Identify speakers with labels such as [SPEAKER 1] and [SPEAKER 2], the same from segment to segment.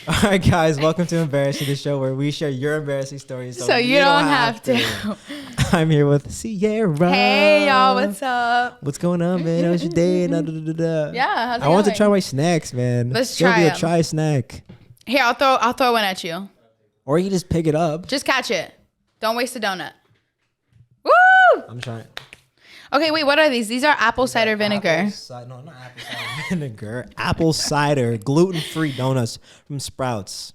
[SPEAKER 1] All right, guys, welcome to Embarrassing, the show where we share your embarrassing stories.
[SPEAKER 2] So you don't have to.
[SPEAKER 1] I'm here with Ciara.
[SPEAKER 2] Hey, y'all, what's up?
[SPEAKER 1] What's going on, man? How's your day?
[SPEAKER 2] Yeah, how's it
[SPEAKER 1] I want to
[SPEAKER 2] going?
[SPEAKER 1] try my snacks, man.
[SPEAKER 2] Let's try
[SPEAKER 1] a
[SPEAKER 2] 'em.
[SPEAKER 1] try snack.
[SPEAKER 2] Here, I'll throw one at you.
[SPEAKER 1] Or you can just pick it up.
[SPEAKER 2] Just catch it. Don't waste a donut. Woo!
[SPEAKER 1] I'm trying.
[SPEAKER 2] Okay, wait, what are these? These are apple cider vinegar.
[SPEAKER 1] No, not apple cider vinegar. Apple cider gluten-free donuts from Sprouts.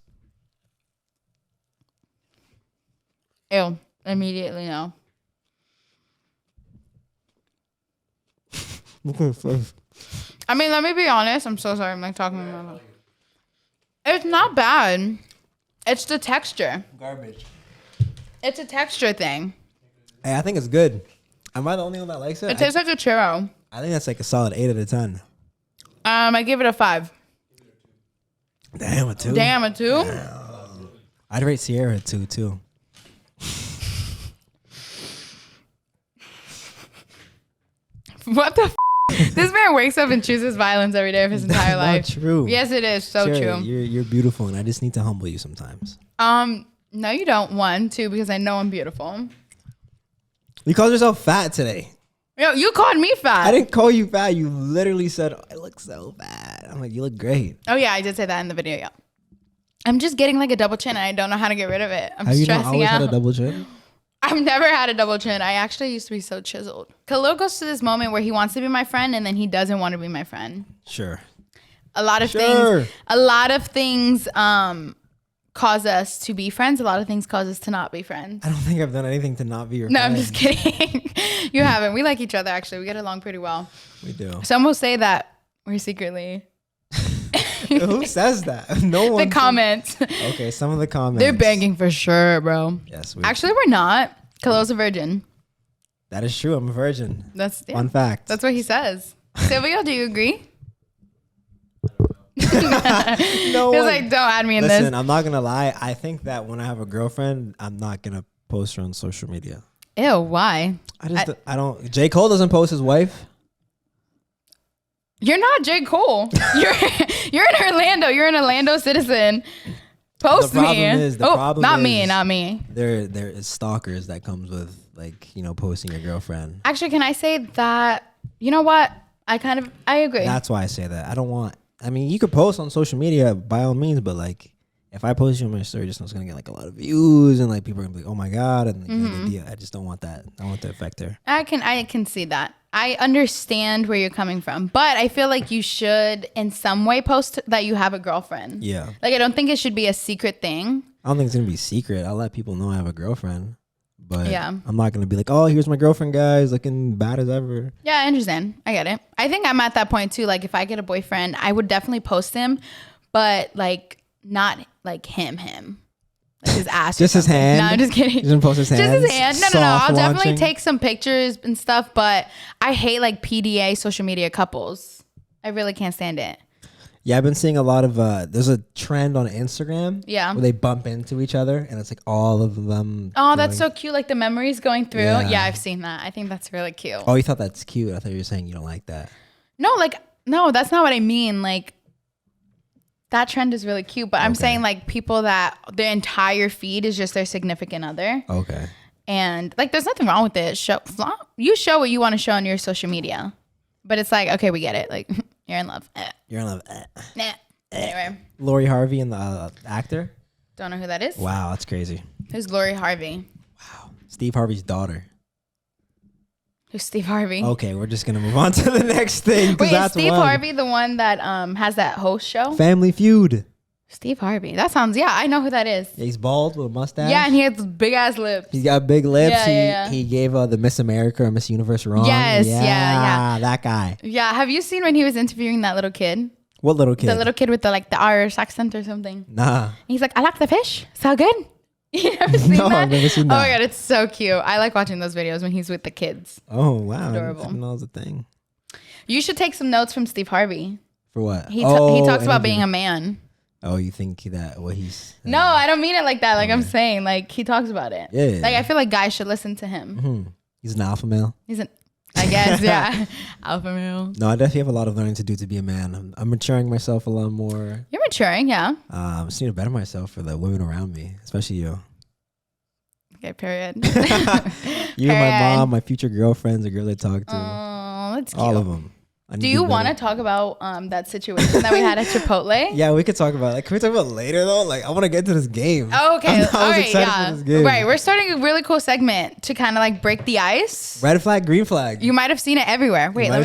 [SPEAKER 2] Ew, immediately no. I mean, let me be honest. I'm so sorry. I'm like talking about my mouth. It's not bad. It's the texture.
[SPEAKER 1] Garbage.
[SPEAKER 2] It's a texture thing.
[SPEAKER 1] Hey, I think it's good. Am I the only one that likes it?
[SPEAKER 2] It tastes like a churro.
[SPEAKER 1] I think that's like a solid 8 out of 10.
[SPEAKER 2] I give it a 5.
[SPEAKER 1] Damn, a 2.
[SPEAKER 2] Damn, a 2?
[SPEAKER 1] I'd rate Ciara a 2 too.
[SPEAKER 2] What the This man wakes up and chooses violence every day of his entire life.
[SPEAKER 1] Not true.
[SPEAKER 2] Yes, it is. So
[SPEAKER 1] Ciara,
[SPEAKER 2] true.
[SPEAKER 1] You're beautiful, and I just need to humble you sometimes.
[SPEAKER 2] No, you don't. 1, 2, because I know I'm beautiful.
[SPEAKER 1] You called yourself fat today.
[SPEAKER 2] Yo, you called me fat.
[SPEAKER 1] I didn't call you fat. You literally said, I look so fat. I'm like, you look great.
[SPEAKER 2] Oh, yeah, I did say that in the video, yeah. I'm just getting like a double chin and I don't know how to get rid of it. I'm
[SPEAKER 1] Have you not
[SPEAKER 2] stressing
[SPEAKER 1] always
[SPEAKER 2] out.
[SPEAKER 1] had a double chin?
[SPEAKER 2] I've never had a double chin. I actually used to be so chiseled. Khalil goes to this moment where he wants to be my friend and then he doesn't want to be my friend.
[SPEAKER 1] Sure.
[SPEAKER 2] A lot of things cause us to be friends. A lot of things cause us to not be friends.
[SPEAKER 1] I don't think I've done anything to not be your
[SPEAKER 2] No,
[SPEAKER 1] friend.
[SPEAKER 2] I'm just kidding. You haven't. We like each other, actually. We get along pretty well.
[SPEAKER 1] We do.
[SPEAKER 2] Some will say that we're secretly.
[SPEAKER 1] Who says that? No one.
[SPEAKER 2] The comments.
[SPEAKER 1] Okay, some of the comments.
[SPEAKER 2] They're banging for sure, bro.
[SPEAKER 1] Yes.
[SPEAKER 2] Actually, we're not. Khalil's a virgin.
[SPEAKER 1] That is true. I'm a virgin.
[SPEAKER 2] That's
[SPEAKER 1] Fun fact.
[SPEAKER 2] That's what he says. Silvio, do you agree?
[SPEAKER 1] No
[SPEAKER 2] He was
[SPEAKER 1] one.
[SPEAKER 2] like, don't add me in
[SPEAKER 1] Listen,
[SPEAKER 2] this.
[SPEAKER 1] I'm not gonna lie. I think that when I have a girlfriend, I'm not gonna post her on social media.
[SPEAKER 2] Ew, why?
[SPEAKER 1] I don't. J. Cole doesn't post his wife.
[SPEAKER 2] You're not J. Cole. You're in Orlando. You're an Orlando citizen. Post
[SPEAKER 1] The problem
[SPEAKER 2] me.
[SPEAKER 1] is- the problem
[SPEAKER 2] not
[SPEAKER 1] is-
[SPEAKER 2] me. Not me.
[SPEAKER 1] There is stalkers that comes with posting your girlfriend.
[SPEAKER 2] Actually, can I say that? You know what? I agree.
[SPEAKER 1] That's why I say that. I don't want. I mean, you could post on social media by all means, but like, if I post you on my story, just know it's gonna get like a lot of views and like people are gonna be like, oh my god, and I just don't want that. I want to affect her.
[SPEAKER 2] I can see that. I understand where you're coming from, but I feel like you should in some way post that you have a girlfriend.
[SPEAKER 1] Yeah.
[SPEAKER 2] Like, I don't think it should be a secret thing.
[SPEAKER 1] I don't think it's gonna be secret. I'll let people know I have a girlfriend, but
[SPEAKER 2] Yeah.
[SPEAKER 1] I'm not gonna be like, oh, here's my girlfriend, guys, looking bad as ever.
[SPEAKER 2] Yeah, I understand. I get it. I think I'm at that point too. Like, if I get a boyfriend, I would definitely post him, but like not like him. Like his ass.
[SPEAKER 1] Just his hand?
[SPEAKER 2] No, I'm just kidding.
[SPEAKER 1] He's gonna post his
[SPEAKER 2] Just
[SPEAKER 1] hands?
[SPEAKER 2] his hand. No.
[SPEAKER 1] Soft
[SPEAKER 2] I'll definitely
[SPEAKER 1] launching?
[SPEAKER 2] take some pictures and stuff, but I hate like PDA social media couples. I really can't stand it.
[SPEAKER 1] Yeah, I've been seeing a lot of. There's a trend on Instagram.
[SPEAKER 2] Yeah.
[SPEAKER 1] Where they bump into each other, and it's like all of them.
[SPEAKER 2] Oh, that's so cute. Like the memories going through.
[SPEAKER 1] Yeah.
[SPEAKER 2] Yeah, I've seen that. I think that's really cute.
[SPEAKER 1] Oh, you thought that's cute? I thought you were saying you don't like that.
[SPEAKER 2] No, that's not what I mean. Like, that trend is really cute, but I'm
[SPEAKER 1] Okay.
[SPEAKER 2] saying like people that their entire feed is just their significant other.
[SPEAKER 1] Okay.
[SPEAKER 2] And like, there's nothing wrong with it. You show what you want to show on your social media, but it's like, okay, we get it. Like, you're in love.
[SPEAKER 1] You're in love.
[SPEAKER 2] Nah. Anyway,
[SPEAKER 1] Lori Harvey and the actor.
[SPEAKER 2] don't know who that is.
[SPEAKER 1] Wow, that's crazy.
[SPEAKER 2] Who's Lori Harvey?
[SPEAKER 1] Wow, Steve Harvey's daughter.
[SPEAKER 2] Who's Steve Harvey?
[SPEAKER 1] Okay, we're just gonna move on to the next thing. 'Cause
[SPEAKER 2] Wait, is
[SPEAKER 1] that's
[SPEAKER 2] Steve
[SPEAKER 1] one.
[SPEAKER 2] Harvey the one that has that host show?
[SPEAKER 1] Family Feud.
[SPEAKER 2] Steve Harvey. That sounds, yeah, I know who that is.
[SPEAKER 1] Yeah, he's bald with a mustache.
[SPEAKER 2] Yeah, and he has big ass lips.
[SPEAKER 1] He's got big lips.
[SPEAKER 2] Yeah.
[SPEAKER 1] He gave the Miss America or Miss Universe wrong.
[SPEAKER 2] Yes, yeah.
[SPEAKER 1] That guy.
[SPEAKER 2] Yeah, have you seen when he was interviewing that little kid?
[SPEAKER 1] What little kid?
[SPEAKER 2] The little kid with the Irish accent or something.
[SPEAKER 1] Nah.
[SPEAKER 2] And he's like, I like the fish. So good. You never seen
[SPEAKER 1] No,
[SPEAKER 2] that?
[SPEAKER 1] I've never seen
[SPEAKER 2] Oh my
[SPEAKER 1] that.
[SPEAKER 2] god, it's so cute. I like watching those videos when he's with the kids.
[SPEAKER 1] Oh wow.
[SPEAKER 2] Adorable.
[SPEAKER 1] I didn't know it was a thing.
[SPEAKER 2] You should take some notes from Steve Harvey.
[SPEAKER 1] For what?
[SPEAKER 2] He talks about
[SPEAKER 1] interview.
[SPEAKER 2] being a man.
[SPEAKER 1] Oh, you think that what he's?
[SPEAKER 2] No, I don't mean it like that. Like I'm saying, like he talks about it.
[SPEAKER 1] Yeah.
[SPEAKER 2] Like I feel like guys should listen to him.
[SPEAKER 1] He's an alpha male.
[SPEAKER 2] He's an. I guess, yeah. Alpha male.
[SPEAKER 1] No, I definitely have a lot of learning to do to be a man. I'm maturing myself a lot more.
[SPEAKER 2] You're maturing, yeah.
[SPEAKER 1] I just need to better myself for the women around me, especially you.
[SPEAKER 2] Okay, period.
[SPEAKER 1] You, my mom, my future girlfriends, the girls I talk to.
[SPEAKER 2] Oh, that's cute.
[SPEAKER 1] All of them.
[SPEAKER 2] Do you want to talk about that situation that we had at Chipotle?
[SPEAKER 1] Yeah, we could talk about it. Like, can we talk about it later though? Like, I want to get to this game.
[SPEAKER 2] Oh, okay.
[SPEAKER 1] I was excited for this game.
[SPEAKER 2] Right. We're starting a really cool segment to kind of like break the ice.
[SPEAKER 1] Red flag, green flag.
[SPEAKER 2] You might have seen it everywhere. Wait, let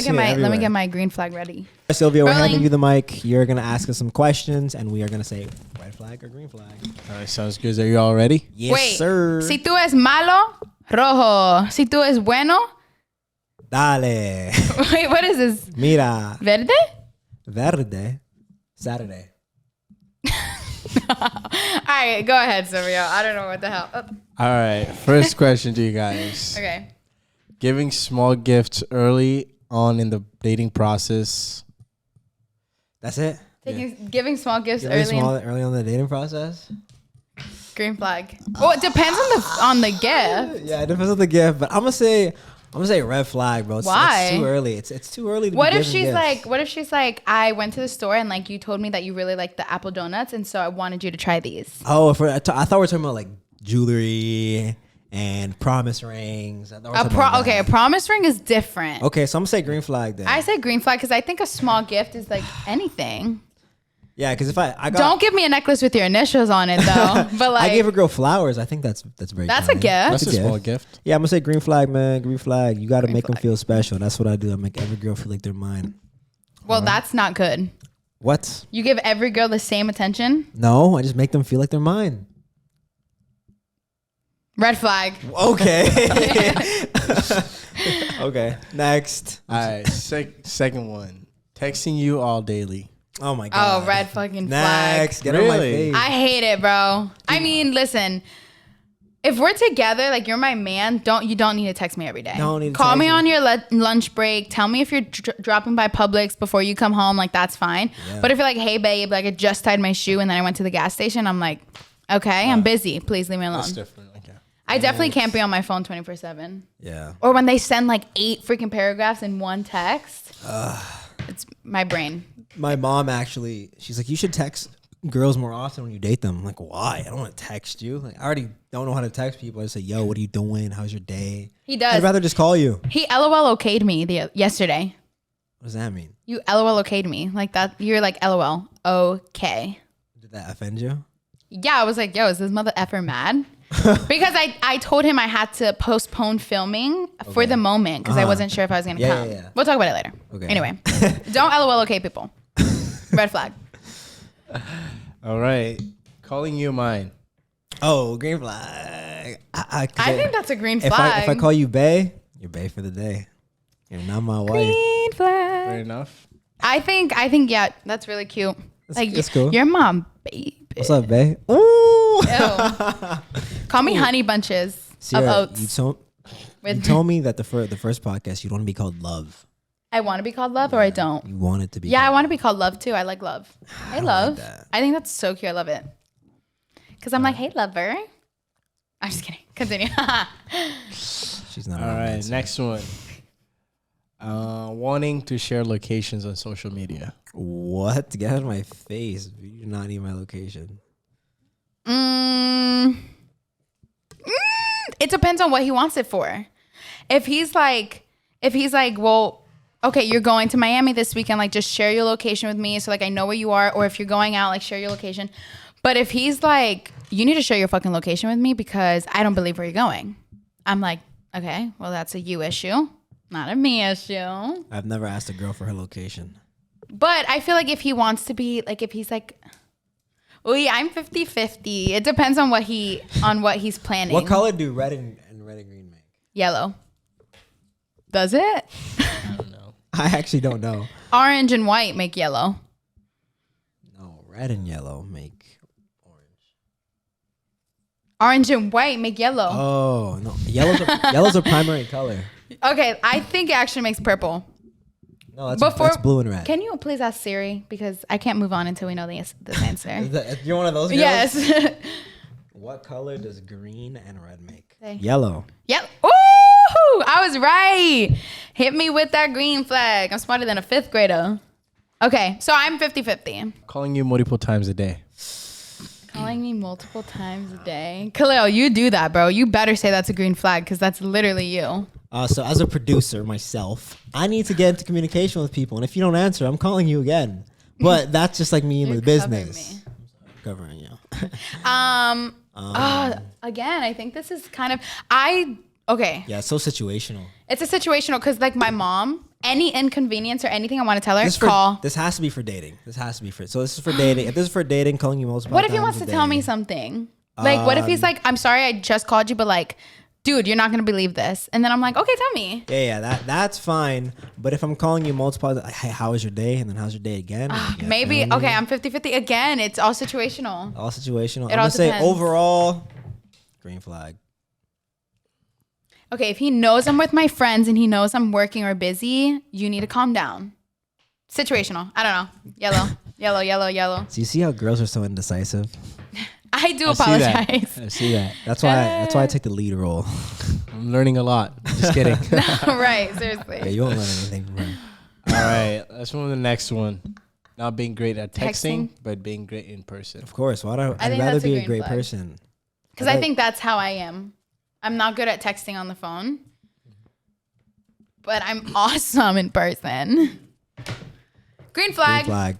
[SPEAKER 2] me get my green flag ready.
[SPEAKER 1] Sylvia, we're handing you the mic. You're gonna ask us some questions, and we are gonna say red flag or green flag.
[SPEAKER 3] All right, sounds good. Are you all ready?
[SPEAKER 1] Yes,
[SPEAKER 2] Wait,
[SPEAKER 1] sir.
[SPEAKER 2] Si tú es malo, rojo. Si tú es bueno.
[SPEAKER 1] Dale.
[SPEAKER 2] Wait, what is this?
[SPEAKER 1] Mira.
[SPEAKER 2] Verde?
[SPEAKER 1] Verde. Saturday.
[SPEAKER 2] All right, go ahead, Sylvia. I don't know what the hell. Oh.
[SPEAKER 3] All right, first question to you guys.
[SPEAKER 2] Okay.
[SPEAKER 3] Giving small gifts early on in the dating process.
[SPEAKER 1] That's it.
[SPEAKER 2] Giving small gifts
[SPEAKER 1] early on the dating process.
[SPEAKER 2] Green flag. Well, it depends on the gift.
[SPEAKER 1] Yeah, it depends on the gift, but I'm gonna say red flag, bro.
[SPEAKER 2] Why?
[SPEAKER 1] It's too early. It's too early to
[SPEAKER 2] What
[SPEAKER 1] be
[SPEAKER 2] if
[SPEAKER 1] giving
[SPEAKER 2] she's
[SPEAKER 1] gifts.
[SPEAKER 2] like, I went to the store and like you told me that you really like the apple donuts and so I wanted you to try these.
[SPEAKER 1] Oh, I thought we were talking about like jewelry and promise rings.
[SPEAKER 2] A promise ring is different.
[SPEAKER 1] Okay, so I'm gonna say green flag then.
[SPEAKER 2] I say green flag because I think a small gift is like anything.
[SPEAKER 1] Yeah, because if I got,
[SPEAKER 2] don't give me a necklace with your initials on it though. But like
[SPEAKER 1] I gave a girl flowers. I think that's very.
[SPEAKER 2] That's
[SPEAKER 1] kind.
[SPEAKER 2] a gift.
[SPEAKER 3] That's a small gift.
[SPEAKER 1] Yeah, I'm gonna say green flag, man. Green flag. You got to
[SPEAKER 2] Green
[SPEAKER 1] make them
[SPEAKER 2] flag.
[SPEAKER 1] feel special. That's what I do. I make every girl feel like they're mine.
[SPEAKER 2] Well, that's not good.
[SPEAKER 1] What?
[SPEAKER 2] You give every girl the same attention.
[SPEAKER 1] No, I just make them feel like they're mine.
[SPEAKER 2] Red flag.
[SPEAKER 1] Okay. Okay. Next.
[SPEAKER 3] All right, second one. Texting you all daily.
[SPEAKER 1] Oh my god.
[SPEAKER 2] Oh, red fucking flag.
[SPEAKER 1] Next. Get on my
[SPEAKER 3] Really?
[SPEAKER 1] face.
[SPEAKER 2] I hate it, bro. I mean, listen. If we're together, like you're my man, you don't need to text me every day.
[SPEAKER 1] Don't need to
[SPEAKER 2] Call
[SPEAKER 1] text
[SPEAKER 2] me
[SPEAKER 1] me.
[SPEAKER 2] on your lunch break. Tell me if you're dropping by Publix before you come home. Like that's fine.
[SPEAKER 1] Yeah.
[SPEAKER 2] But if you're like, hey babe, like I just tied my shoe and then I went to the gas station, I'm like, okay, I'm busy. Please leave me alone.
[SPEAKER 3] That's different. Okay.
[SPEAKER 2] I definitely can't be on my phone 24/7.
[SPEAKER 1] Yeah.
[SPEAKER 2] Or when they send like 8 freaking paragraphs in one text. It's my brain.
[SPEAKER 1] My mom actually, she's like, you should text girls more often when you date them. I'm like, why? I don't want to text you. Like, I already don't know how to text people. I just say, yo, what are you doing? How's your day?
[SPEAKER 2] He does.
[SPEAKER 1] I'd rather just call you.
[SPEAKER 2] He LOL okayed me yesterday.
[SPEAKER 1] What does that mean?
[SPEAKER 2] You LOL okayed me. Like that. You're like LOL. Okay.
[SPEAKER 1] Did that offend you?
[SPEAKER 2] Yeah, I was like, yo, is this mother effer mad? Because I told him I had to postpone filming for the moment because I wasn't sure if I was going to come.
[SPEAKER 1] Yeah.
[SPEAKER 2] We'll talk about it later.
[SPEAKER 1] Okay.
[SPEAKER 2] Anyway, don't LOL okay people. Red flag.
[SPEAKER 3] All right. Calling you mine.
[SPEAKER 1] Oh, green flag.
[SPEAKER 2] I think that's a green
[SPEAKER 1] if
[SPEAKER 2] flag.
[SPEAKER 1] I call you bae, you're bae for the day. You're not my wife.
[SPEAKER 2] green flag.
[SPEAKER 3] Fair enough.
[SPEAKER 2] I think yeah, that's really cute.
[SPEAKER 1] That's cool.
[SPEAKER 2] You're my baby.
[SPEAKER 1] What's up, bae? Ooh.
[SPEAKER 2] Ew. Call me honey bunches
[SPEAKER 1] Ciara,
[SPEAKER 2] of oats.
[SPEAKER 1] You told me that the first podcast you'd want to be called Love.
[SPEAKER 2] I want to be called love or I don't.
[SPEAKER 1] You want it to be.
[SPEAKER 2] Yeah, I
[SPEAKER 1] called
[SPEAKER 2] want to be called love too. I like love. Hey, love.
[SPEAKER 1] that.
[SPEAKER 2] I think that's so cute. I love it. Because I'm like, hey, lover. I'm just kidding. Continue.
[SPEAKER 1] She's not.
[SPEAKER 3] All right, next one. Wanting to share locations on social media.
[SPEAKER 1] What? Get out of my face. You do not need my location.
[SPEAKER 2] It depends on what he wants it for. If he's like, well, okay, you're going to Miami this weekend, like just share your location with me so like I know where you are. Or if you're going out, like share your location. But if he's like, you need to share your fucking location with me because I don't believe where you're going. I'm like, okay, well, that's a you issue, not a me issue.
[SPEAKER 1] I've never asked a girl for her location.
[SPEAKER 2] But I feel like if he wants to be, like if he's like, oh yeah, I'm 50-50. It depends on what he's planning.
[SPEAKER 1] What color do red and green make?
[SPEAKER 2] Yellow. Does it?
[SPEAKER 3] I don't know.
[SPEAKER 1] I actually don't know.
[SPEAKER 2] Orange and white make yellow.
[SPEAKER 1] No, red and yellow make orange.
[SPEAKER 2] Orange and white make yellow.
[SPEAKER 1] Oh no, yellow's a primary color.
[SPEAKER 2] Okay, I think it actually makes purple.
[SPEAKER 1] No, that's blue and red.
[SPEAKER 2] Can you please ask Siri? Because I can't move on until we know this answer.
[SPEAKER 1] You're one of those girls?
[SPEAKER 2] Yes.
[SPEAKER 1] What color does green and red make?
[SPEAKER 2] Okay.
[SPEAKER 1] Yellow.
[SPEAKER 2] Yep. Ooh! I was right. Hit me with that green flag. I'm smarter than a 5th grader. Okay, so I'm 50-50.
[SPEAKER 3] Calling you multiple times a day.
[SPEAKER 2] Calling me multiple times a day. Khaleel, you do that, bro. You better say that's a green flag because that's literally you.
[SPEAKER 1] So as a producer myself, I need to get into communication with people. And if you don't answer, I'm calling you again. But that's just like me in the business. Covering you.
[SPEAKER 2] Again, I think this is kind of, okay.
[SPEAKER 1] Yeah, it's so situational.
[SPEAKER 2] It's a situational because like my mom, any inconvenience or anything I want to tell her,
[SPEAKER 1] This has to be for dating. This is for dating. If this is for dating, calling you multiple
[SPEAKER 2] What if
[SPEAKER 1] times
[SPEAKER 2] he wants to
[SPEAKER 1] a
[SPEAKER 2] tell
[SPEAKER 1] day.
[SPEAKER 2] me something? Like, what if he's like, I'm sorry I just called you, but like, dude, you're not going to believe this. And then I'm like, okay, tell me.
[SPEAKER 1] Yeah, that's fine. But if I'm calling you multiple times, hey, how was your day? And then how's your day again?
[SPEAKER 2] Maybe, okay, I'm 50-50 again. It's all situational.
[SPEAKER 1] All situational. I'm
[SPEAKER 2] all
[SPEAKER 1] going to say
[SPEAKER 2] depends.
[SPEAKER 1] overall, green flag.
[SPEAKER 2] Okay, if he knows I'm with my friends and he knows I'm working or busy, you need to calm down. Situational. I don't know. Yellow.
[SPEAKER 1] So you see how girls are so indecisive?
[SPEAKER 2] I do apologize.
[SPEAKER 3] I see that.
[SPEAKER 1] That's why I take the lead role.
[SPEAKER 3] I'm learning a lot. Just kidding.
[SPEAKER 2] Right, seriously.
[SPEAKER 1] Yeah, you won't learn anything from her.
[SPEAKER 3] All right, let's move to the next one. Not being great at
[SPEAKER 2] Texting?
[SPEAKER 3] but being great in person.
[SPEAKER 1] Of course. I'd
[SPEAKER 2] think
[SPEAKER 1] rather
[SPEAKER 2] that's a
[SPEAKER 1] be a
[SPEAKER 2] green
[SPEAKER 1] great
[SPEAKER 2] flag.
[SPEAKER 1] person.
[SPEAKER 2] Because I think that's how I am. I'm not good at texting on the phone, but I'm awesome in person. Green flag.
[SPEAKER 1] Green flag.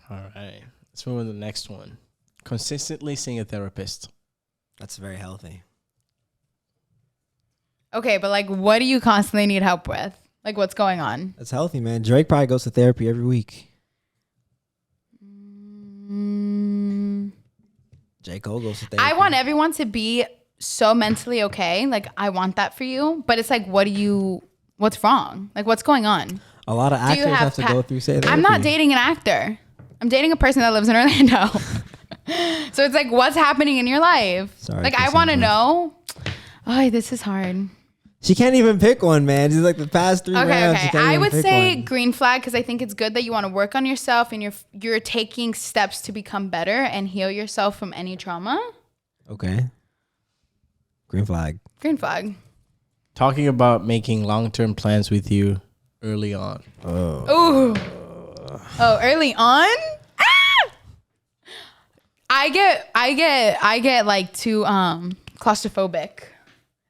[SPEAKER 3] All right, let's move to the next one. Consistently seeing a therapist.
[SPEAKER 1] That's very healthy.
[SPEAKER 2] Okay, but like, what do you constantly need help with? Like, what's going on?
[SPEAKER 1] That's healthy, man. Drake probably goes to therapy every week. J. Cole goes to therapy.
[SPEAKER 2] I want everyone to be so mentally okay. Like, I want that for you. But it's like, what's wrong? Like, what's going on?
[SPEAKER 1] A lot of
[SPEAKER 2] Do you
[SPEAKER 1] actors have to go through therapy.
[SPEAKER 2] I'm not dating an actor. I'm dating a person that lives in Orlando. So it's like, what's happening in your life?
[SPEAKER 1] Sorry,
[SPEAKER 2] like, I want to
[SPEAKER 1] Cassandra.
[SPEAKER 2] know. Oh, this is hard.
[SPEAKER 1] She can't even pick one, man. She's like the past 3 rounds. she
[SPEAKER 2] Okay.
[SPEAKER 1] can't
[SPEAKER 2] I
[SPEAKER 1] even
[SPEAKER 2] would
[SPEAKER 1] pick
[SPEAKER 2] say
[SPEAKER 1] one.
[SPEAKER 2] green flag because I think it's good that you want to work on yourself and you're taking steps to become better and heal yourself from any trauma.
[SPEAKER 1] Okay. Green flag.
[SPEAKER 2] Green flag.
[SPEAKER 3] Talking about making long-term plans with you early on.
[SPEAKER 2] Ooh. Oh, early on? Ah! I get like too claustrophobic.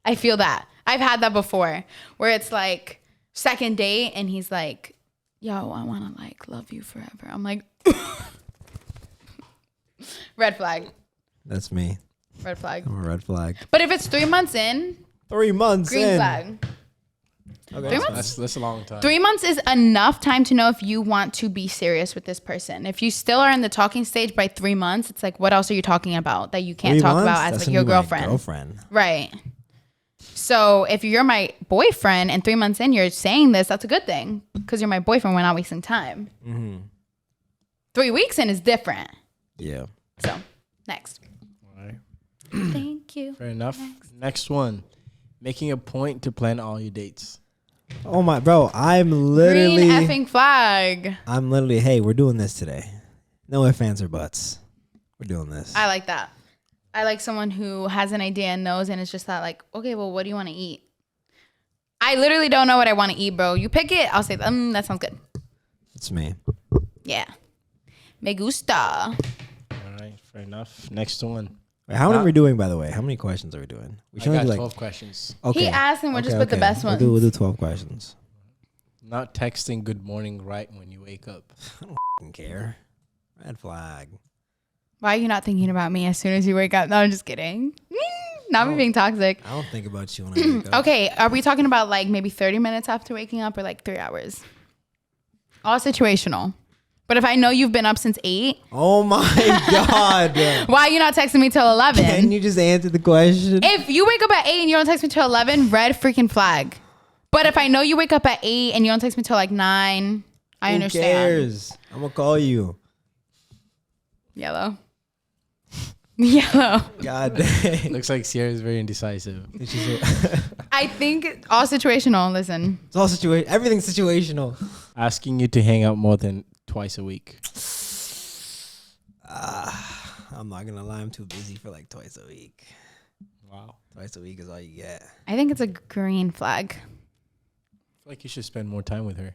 [SPEAKER 2] I feel that. I've had that before where it's like second date and he's like, yo, I want to like love you forever. I'm like, red flag.
[SPEAKER 1] That's me.
[SPEAKER 2] Red flag.
[SPEAKER 1] I'm a red flag.
[SPEAKER 2] But if it's 3 months in,
[SPEAKER 1] 3 months
[SPEAKER 2] green
[SPEAKER 1] in.
[SPEAKER 2] flag.
[SPEAKER 1] Okay.
[SPEAKER 2] 3 months?
[SPEAKER 3] That's a long time.
[SPEAKER 2] 3 months is enough time to know if you want to be serious with this person. If you still are in the talking stage by 3 months, it's like, what else are you talking about that you can't
[SPEAKER 1] 3
[SPEAKER 2] talk
[SPEAKER 1] months?
[SPEAKER 2] about as
[SPEAKER 1] That's
[SPEAKER 2] like your
[SPEAKER 1] gonna be my
[SPEAKER 2] girlfriend?
[SPEAKER 1] girlfriend.
[SPEAKER 2] Right. So if you're my boyfriend and 3 months in, you're saying this, that's a good thing because you're my boyfriend. We're not wasting time.
[SPEAKER 1] Mm-hmm.
[SPEAKER 2] 3 weeks in is different.
[SPEAKER 1] Yeah.
[SPEAKER 2] So next.
[SPEAKER 3] All right.
[SPEAKER 2] Thank you.
[SPEAKER 3] Fair enough. Next one. Making a point to plan all your dates.
[SPEAKER 1] Oh my, bro, I'm
[SPEAKER 2] Green
[SPEAKER 1] literally,
[SPEAKER 2] effing flag.
[SPEAKER 1] hey, we're doing this today. No ifs, ands, or buts. We're doing this.
[SPEAKER 2] I like that. I like someone who has an idea and knows, and it's just that like, okay, well, what do you want to eat? I literally don't know what I want to eat, bro. You pick it, I'll say, that sounds good.
[SPEAKER 1] It's me.
[SPEAKER 2] Yeah. Me gusta.
[SPEAKER 3] All right. Fair enough. Next one.
[SPEAKER 1] Wait, how many are we doing, by the way? How many questions are we doing? We
[SPEAKER 3] I
[SPEAKER 1] should
[SPEAKER 3] got
[SPEAKER 1] only do
[SPEAKER 3] 12 questions.
[SPEAKER 1] Okay.
[SPEAKER 2] He asked and we'll just put the best ones.
[SPEAKER 1] We'll do 12 questions.
[SPEAKER 3] Not texting good morning right when you wake up.
[SPEAKER 1] I don't f***ing care. Red flag.
[SPEAKER 2] Why are you not thinking about me as soon as you wake up? No, I'm just kidding. Not me being toxic.
[SPEAKER 1] I don't think about you when I wake up.
[SPEAKER 2] Okay, are we talking about like maybe 30 minutes after waking up or like 3 hours? All situational. But if I know you've been up since 8,
[SPEAKER 1] Oh my God.
[SPEAKER 2] why are you not texting me till 11?
[SPEAKER 1] Can you just answer the question?
[SPEAKER 2] If you wake up at 8 and you don't text me till 11, red freaking flag. But if I know you wake up at 8 and you don't text me till like 9, I
[SPEAKER 1] Who
[SPEAKER 2] understand.
[SPEAKER 1] cares? I'm going to call you.
[SPEAKER 2] Yellow. Yellow.
[SPEAKER 1] God dang.
[SPEAKER 3] Looks like Ciara is very indecisive.
[SPEAKER 2] I think all situational. Listen.
[SPEAKER 1] It's all situation. Everything's situational.
[SPEAKER 3] Asking you to hang out more than twice a week.
[SPEAKER 1] I'm not going to lie. I'm too busy for like twice a week.
[SPEAKER 3] Wow.
[SPEAKER 1] Twice a week is all you get.
[SPEAKER 2] I think it's a green flag.
[SPEAKER 3] I feel like you should spend more time with her.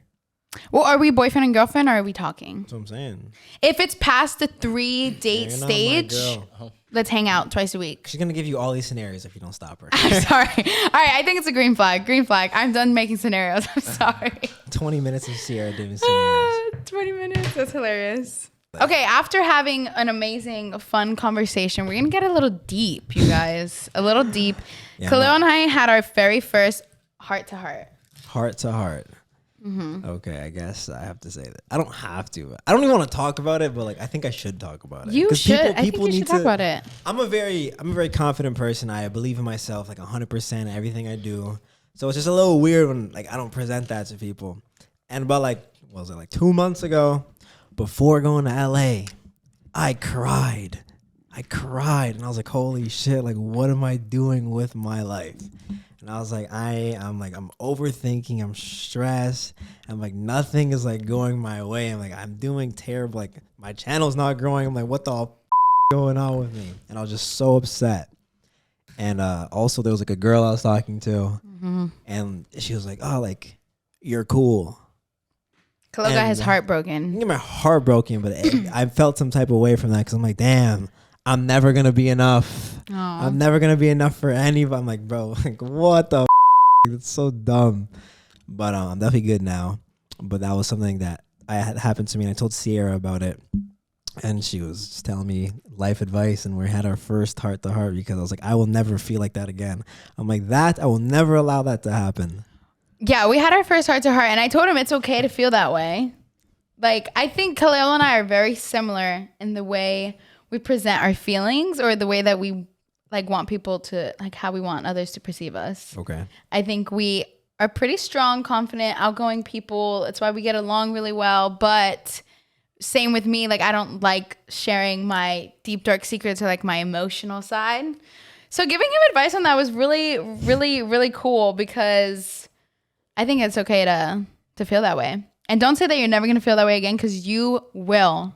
[SPEAKER 2] Well, are we boyfriend and girlfriend or are we talking?
[SPEAKER 1] That's what I'm saying.
[SPEAKER 2] If it's past the 3-date
[SPEAKER 1] You're not my
[SPEAKER 2] stage,
[SPEAKER 1] girl.
[SPEAKER 2] let's hang out twice a week.
[SPEAKER 1] She's gonna give you all these scenarios if you don't stop her.
[SPEAKER 2] I'm sorry. All right, I think it's a green flag. Green flag. I'm done making scenarios. I'm sorry.
[SPEAKER 1] 20 minutes of Ciara doing scenarios.
[SPEAKER 2] 20 minutes. That's hilarious. Okay, after having an amazing, fun conversation, we're going to get a little deep, you guys. A little deep.
[SPEAKER 1] Yeah,
[SPEAKER 2] Khalil and I had our very first heart-to-heart.
[SPEAKER 1] Heart to heart. Okay, I guess I have to say that. I don't have to. I don't even want to talk about it, but like I think I should talk about it.
[SPEAKER 2] You should. I think you
[SPEAKER 1] need
[SPEAKER 2] should talk about it.
[SPEAKER 1] I'm a very confident person. I believe in myself like 100% in everything I do. So it's just a little weird when like I don't present that to people. And about like, what was it, like 2 months ago, before going to LA, I cried. And I was like, holy shit, like what am I doing with my life? And I was like, I'm overthinking, I'm stressed. I'm like, nothing is like going my way. I'm like, I'm doing terrible. Like my channel's not growing. I'm like, what the going on with me? And I was just so upset. And also there was like a girl I was talking to, and she was like, oh, like you're cool.
[SPEAKER 2] Khalil got his heart broken.
[SPEAKER 1] I get my heart broken, but I felt some type of way from that because I'm like, damn, I'm never gonna be enough.
[SPEAKER 2] Aww.
[SPEAKER 1] I'm never gonna be enough for anybody. I'm like, bro, like what the? It's so dumb. But I'm definitely good now. But that was something that had happened to me, and I told Ciara about it, and she was just telling me life advice, and we had our first heart to heart because I was like, I will never feel like that again. I'm like, that I will never allow that to happen.
[SPEAKER 2] Yeah, we had our first heart to heart, and I told him it's okay to feel that way. Like, I think Khalil and I are very similar in the way we present our feelings or the way that we like want people to, like how we want others to perceive us.
[SPEAKER 1] Okay.
[SPEAKER 2] I think we are pretty strong, confident, outgoing people. It's why we get along really well. But same with me, like I don't like sharing my deep, dark secrets or like my emotional side. So giving him advice on that was really, really, really cool because I think it's okay to feel that way. And don't say that you're never going to feel that way again because you will.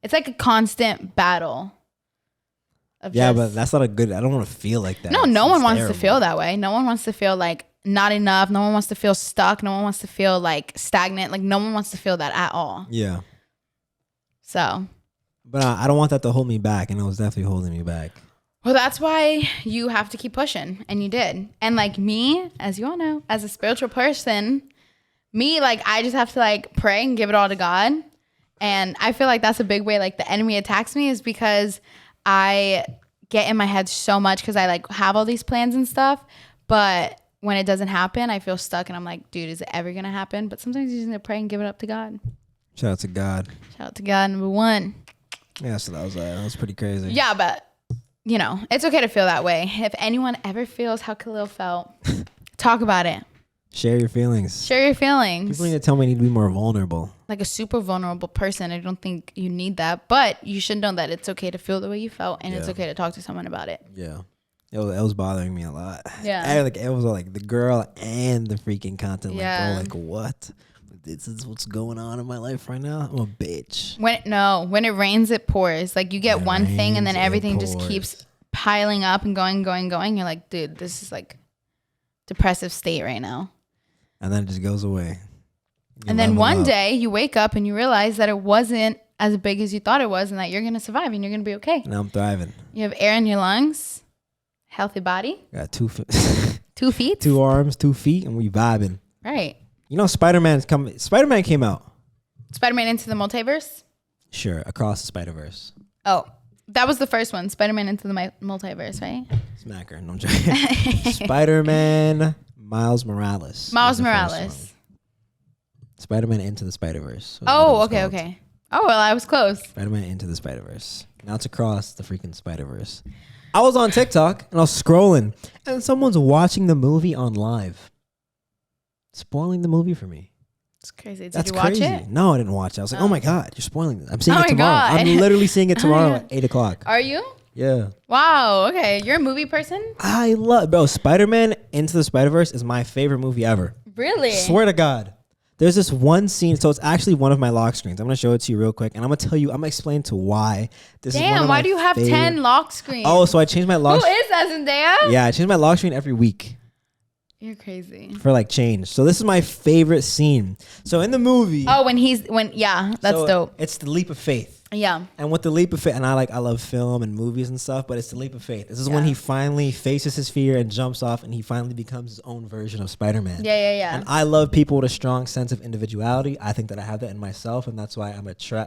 [SPEAKER 2] It's like a constant battle.
[SPEAKER 1] But that's not a good, I don't want to feel like that.
[SPEAKER 2] No one wants to feel that way. No one wants to feel like not enough. No one wants to feel stuck. No one wants to feel like stagnant. Like no one wants to feel that at all.
[SPEAKER 1] Yeah.
[SPEAKER 2] So.
[SPEAKER 1] But I don't want that to hold me back. And it was definitely holding me back.
[SPEAKER 2] Well, that's why you have to keep pushing. And you did. And like me, as you all know, as a spiritual person, like I just have to like pray and give it all to God. And I feel like that's a big way like the enemy attacks me is because I get in my head so much because I like have all these plans and stuff. But when it doesn't happen, I feel stuck and I'm like, dude, is it ever going to happen? But sometimes you just need to pray and give it up to God.
[SPEAKER 1] Shout out to God.
[SPEAKER 2] Shout out to God, number one.
[SPEAKER 1] Yeah, so that was pretty crazy.
[SPEAKER 2] Yeah, but you know, it's okay to feel that way. If anyone ever feels how Khalil felt, talk about it.
[SPEAKER 1] Share your feelings.
[SPEAKER 2] Share your feelings.
[SPEAKER 1] People need to tell me I need to be more vulnerable.
[SPEAKER 2] Like a super vulnerable person. I don't think you need that. But you should know that it's okay to feel the way you felt. And it's okay to talk to someone about it.
[SPEAKER 1] Yeah. It was bothering me a lot.
[SPEAKER 2] Yeah.
[SPEAKER 1] It was like the girl and the freaking content.
[SPEAKER 2] Yeah.
[SPEAKER 1] Like, bro, like what? This is what's going on in my life right now. I'm a bitch.
[SPEAKER 2] When it rains, it pours. Like you get one thing and then everything just keeps piling up and going. You're like, dude, this is like depressive state right now. And
[SPEAKER 1] then it just goes away.
[SPEAKER 2] And then one day you wake up and you realize that it wasn't as big as you thought it was and that you're going to survive and you're going to be okay.
[SPEAKER 1] And I'm thriving.
[SPEAKER 2] You have air in your lungs, healthy body.
[SPEAKER 1] Got 2 feet.
[SPEAKER 2] 2 feet.
[SPEAKER 1] 2 arms, 2 feet, and we vibing.
[SPEAKER 2] Right.
[SPEAKER 1] You know Spider-Man came out.
[SPEAKER 2] Spider-Man Into the Multiverse?
[SPEAKER 1] Sure, Across the Spider-Verse.
[SPEAKER 2] Oh, that was the first one. Spider-Man Into the Multiverse, right?
[SPEAKER 1] Smacker. No, I'm joking. Spider-Man Miles Morales. Spider-Man Into the Spider-Verse.
[SPEAKER 2] Oh, okay. Oh, well, I was close.
[SPEAKER 1] Spider-Man Into the Spider-Verse. Now it's Across the freaking Spider-Verse. I was on TikTok and I was scrolling and someone's watching the movie on live. Spoiling the movie for me.
[SPEAKER 2] It's crazy. Did
[SPEAKER 1] That's
[SPEAKER 2] you watch
[SPEAKER 1] crazy.
[SPEAKER 2] it?
[SPEAKER 1] No, I didn't watch it. I was like, oh my God, you're spoiling it. I'm seeing
[SPEAKER 2] Oh
[SPEAKER 1] it
[SPEAKER 2] my
[SPEAKER 1] tomorrow.
[SPEAKER 2] God.
[SPEAKER 1] I'm literally seeing it tomorrow at 8 o'clock.
[SPEAKER 2] Are you?
[SPEAKER 1] Yeah.
[SPEAKER 2] Wow. Okay. You're a movie person?
[SPEAKER 1] I love, bro, Spider-Man Into the Spider-Verse is my favorite movie ever.
[SPEAKER 2] Really?
[SPEAKER 1] Swear to God. There's this one scene. So it's actually one of my lock screens. I'm gonna show it to you real quick, and I'm gonna tell you. I'm gonna explain to why this is one
[SPEAKER 2] Damn,
[SPEAKER 1] of
[SPEAKER 2] why
[SPEAKER 1] my
[SPEAKER 2] do you have
[SPEAKER 1] favorite-
[SPEAKER 2] 10 lock screens?
[SPEAKER 1] Oh, so I changed my lock.
[SPEAKER 2] Who is that, Zendaya?
[SPEAKER 1] Yeah, I change my lock screen every week
[SPEAKER 2] You're crazy.
[SPEAKER 1] for like change. So this is my favorite scene. So in the movie,
[SPEAKER 2] Oh, yeah, that's
[SPEAKER 1] so
[SPEAKER 2] dope.
[SPEAKER 1] It's the leap of faith.
[SPEAKER 2] Yeah.
[SPEAKER 1] And with the leap of faith, and I love film and movies and stuff, but it's the leap of faith. This is when
[SPEAKER 2] Yeah.
[SPEAKER 1] he finally faces his fear and jumps off, and he finally becomes his own version of Spider-Man.
[SPEAKER 2] Yeah.
[SPEAKER 1] And I love people with a strong sense of individuality. I think that I have that in myself, and that's why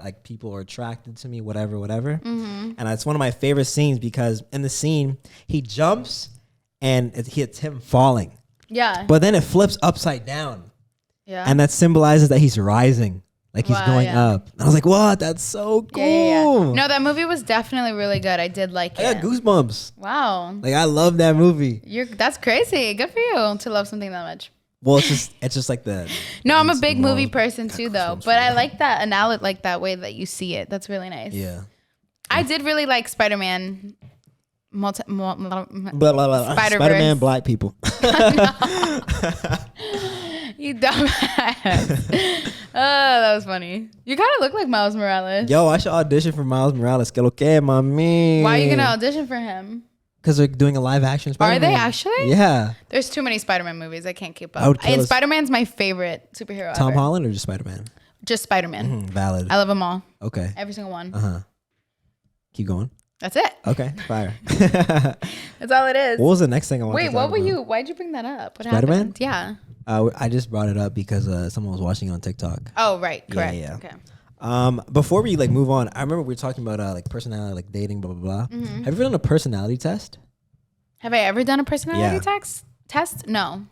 [SPEAKER 1] like people are attracted to me, whatever.
[SPEAKER 2] Mm-hmm.
[SPEAKER 1] And it's one of my favorite scenes because in the scene he jumps and it's him falling,
[SPEAKER 2] Yeah.
[SPEAKER 1] but then it flips upside down,
[SPEAKER 2] Yeah.
[SPEAKER 1] and that symbolizes that he's rising. Like he's
[SPEAKER 2] Wow,
[SPEAKER 1] going
[SPEAKER 2] yeah.
[SPEAKER 1] up. And I was like, what? That's so cool.
[SPEAKER 2] Yeah. No, that movie was definitely really good. I did like
[SPEAKER 1] I
[SPEAKER 2] it.
[SPEAKER 1] got goosebumps.
[SPEAKER 2] Wow.
[SPEAKER 1] Like I love that movie.
[SPEAKER 2] That's crazy. Good for you to love something that much.
[SPEAKER 1] Well, it's just like the.
[SPEAKER 2] No, I'm a
[SPEAKER 1] it's
[SPEAKER 2] big
[SPEAKER 1] the
[SPEAKER 2] movie
[SPEAKER 1] world.
[SPEAKER 2] person too, though.
[SPEAKER 1] goosebumps
[SPEAKER 2] But
[SPEAKER 1] for
[SPEAKER 2] I
[SPEAKER 1] me.
[SPEAKER 2] like that analogy, like that way that you see it. That's really nice.
[SPEAKER 1] Yeah.
[SPEAKER 2] I did really like Spider-Man.
[SPEAKER 1] Blah blah blah.
[SPEAKER 2] Spider-Verse.
[SPEAKER 1] Spider-Man, black people.
[SPEAKER 2] You dumbass. Oh, that was funny. You kind of look like Miles Morales.
[SPEAKER 1] Yo, I should audition for Miles Morales. Que lo que, mami?
[SPEAKER 2] Why are you gonna audition for him?
[SPEAKER 1] Because they're doing a live action Spider-Man.
[SPEAKER 2] Are they actually?
[SPEAKER 1] Yeah.
[SPEAKER 2] There's too many Spider-Man movies. I can't keep
[SPEAKER 1] I would
[SPEAKER 2] up.
[SPEAKER 1] kill
[SPEAKER 2] And
[SPEAKER 1] us-
[SPEAKER 2] Spider-Man's my favorite superhero
[SPEAKER 1] Tom
[SPEAKER 2] ever.
[SPEAKER 1] Holland or just Spider-Man?
[SPEAKER 2] Just Spider-Man.
[SPEAKER 1] Valid.
[SPEAKER 2] I love them all.
[SPEAKER 1] Okay.
[SPEAKER 2] Every single one.
[SPEAKER 1] Keep going.
[SPEAKER 2] That's it.
[SPEAKER 1] Okay. Fire.
[SPEAKER 2] That's all it is.
[SPEAKER 1] What was the next thing I wanted
[SPEAKER 2] Wait,
[SPEAKER 1] to talk
[SPEAKER 2] what were
[SPEAKER 1] about?
[SPEAKER 2] you? Why'd you bring that up? What
[SPEAKER 1] Spider-Man?
[SPEAKER 2] happened? Yeah.
[SPEAKER 1] I just brought it up because someone was watching it on TikTok.
[SPEAKER 2] Oh, right. Correct.
[SPEAKER 1] Yeah.
[SPEAKER 2] Okay.
[SPEAKER 1] Before we like move on, I remember we were talking about like personality, like dating, blah blah blah.
[SPEAKER 2] Mm-hmm.
[SPEAKER 1] Have you ever done a personality test?
[SPEAKER 2] Have I ever done a personality
[SPEAKER 1] Yeah.
[SPEAKER 2] test? No.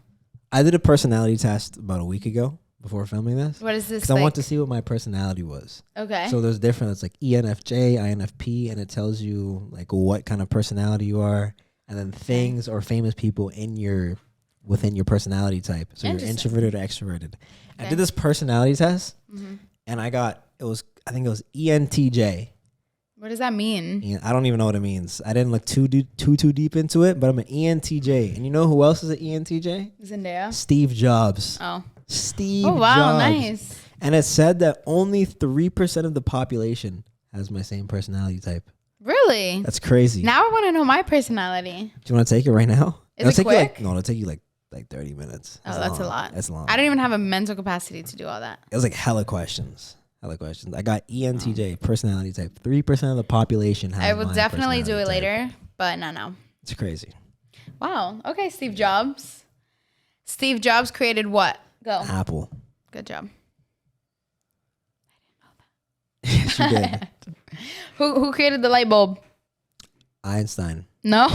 [SPEAKER 1] I did a personality test about a week ago before filming this.
[SPEAKER 2] What is this?
[SPEAKER 1] Because I want to see what my personality was.
[SPEAKER 2] Okay.
[SPEAKER 1] So there's different. It's like ENFJ, INFP, and it tells you like what kind of personality you are, and then things or famous people within your personality type. So you're
[SPEAKER 2] Interesting.
[SPEAKER 1] introverted or extroverted. I
[SPEAKER 2] Okay.
[SPEAKER 1] did this personality test,
[SPEAKER 2] Mm-hmm.
[SPEAKER 1] and I think it was ENTJ.
[SPEAKER 2] What does that mean?
[SPEAKER 1] I don't even know what it means. I didn't look too deep into it, but I'm an ENTJ. And you know who else is an ENTJ?
[SPEAKER 2] Zendaya.
[SPEAKER 1] Steve Jobs.
[SPEAKER 2] Oh.
[SPEAKER 1] Steve
[SPEAKER 2] Oh wow,
[SPEAKER 1] Jobs.
[SPEAKER 2] nice.
[SPEAKER 1] And it said that only 3% of the population has my same personality type.
[SPEAKER 2] Really?
[SPEAKER 1] That's crazy.
[SPEAKER 2] Now I want to know my personality.
[SPEAKER 1] Do you want to take it right now?
[SPEAKER 2] Is it
[SPEAKER 1] take you
[SPEAKER 2] quick?
[SPEAKER 1] it'll take you like 30 minutes.
[SPEAKER 2] Oh,
[SPEAKER 1] It's
[SPEAKER 2] that's a
[SPEAKER 1] long.
[SPEAKER 2] lot.
[SPEAKER 1] It's long.
[SPEAKER 2] I don't even have a mental capacity to do all that.
[SPEAKER 1] It was like hella questions. I got ENTJ, personality type. 3% of the population has
[SPEAKER 2] I will
[SPEAKER 1] my
[SPEAKER 2] definitely do it
[SPEAKER 1] personality type.
[SPEAKER 2] later, but not now.
[SPEAKER 1] It's crazy.
[SPEAKER 2] Wow. Okay, Steve Jobs. Steve Jobs created what? Go.
[SPEAKER 1] Apple.
[SPEAKER 2] Good job.
[SPEAKER 1] She did.
[SPEAKER 2] Who created the light bulb?
[SPEAKER 1] Einstein.
[SPEAKER 2] No.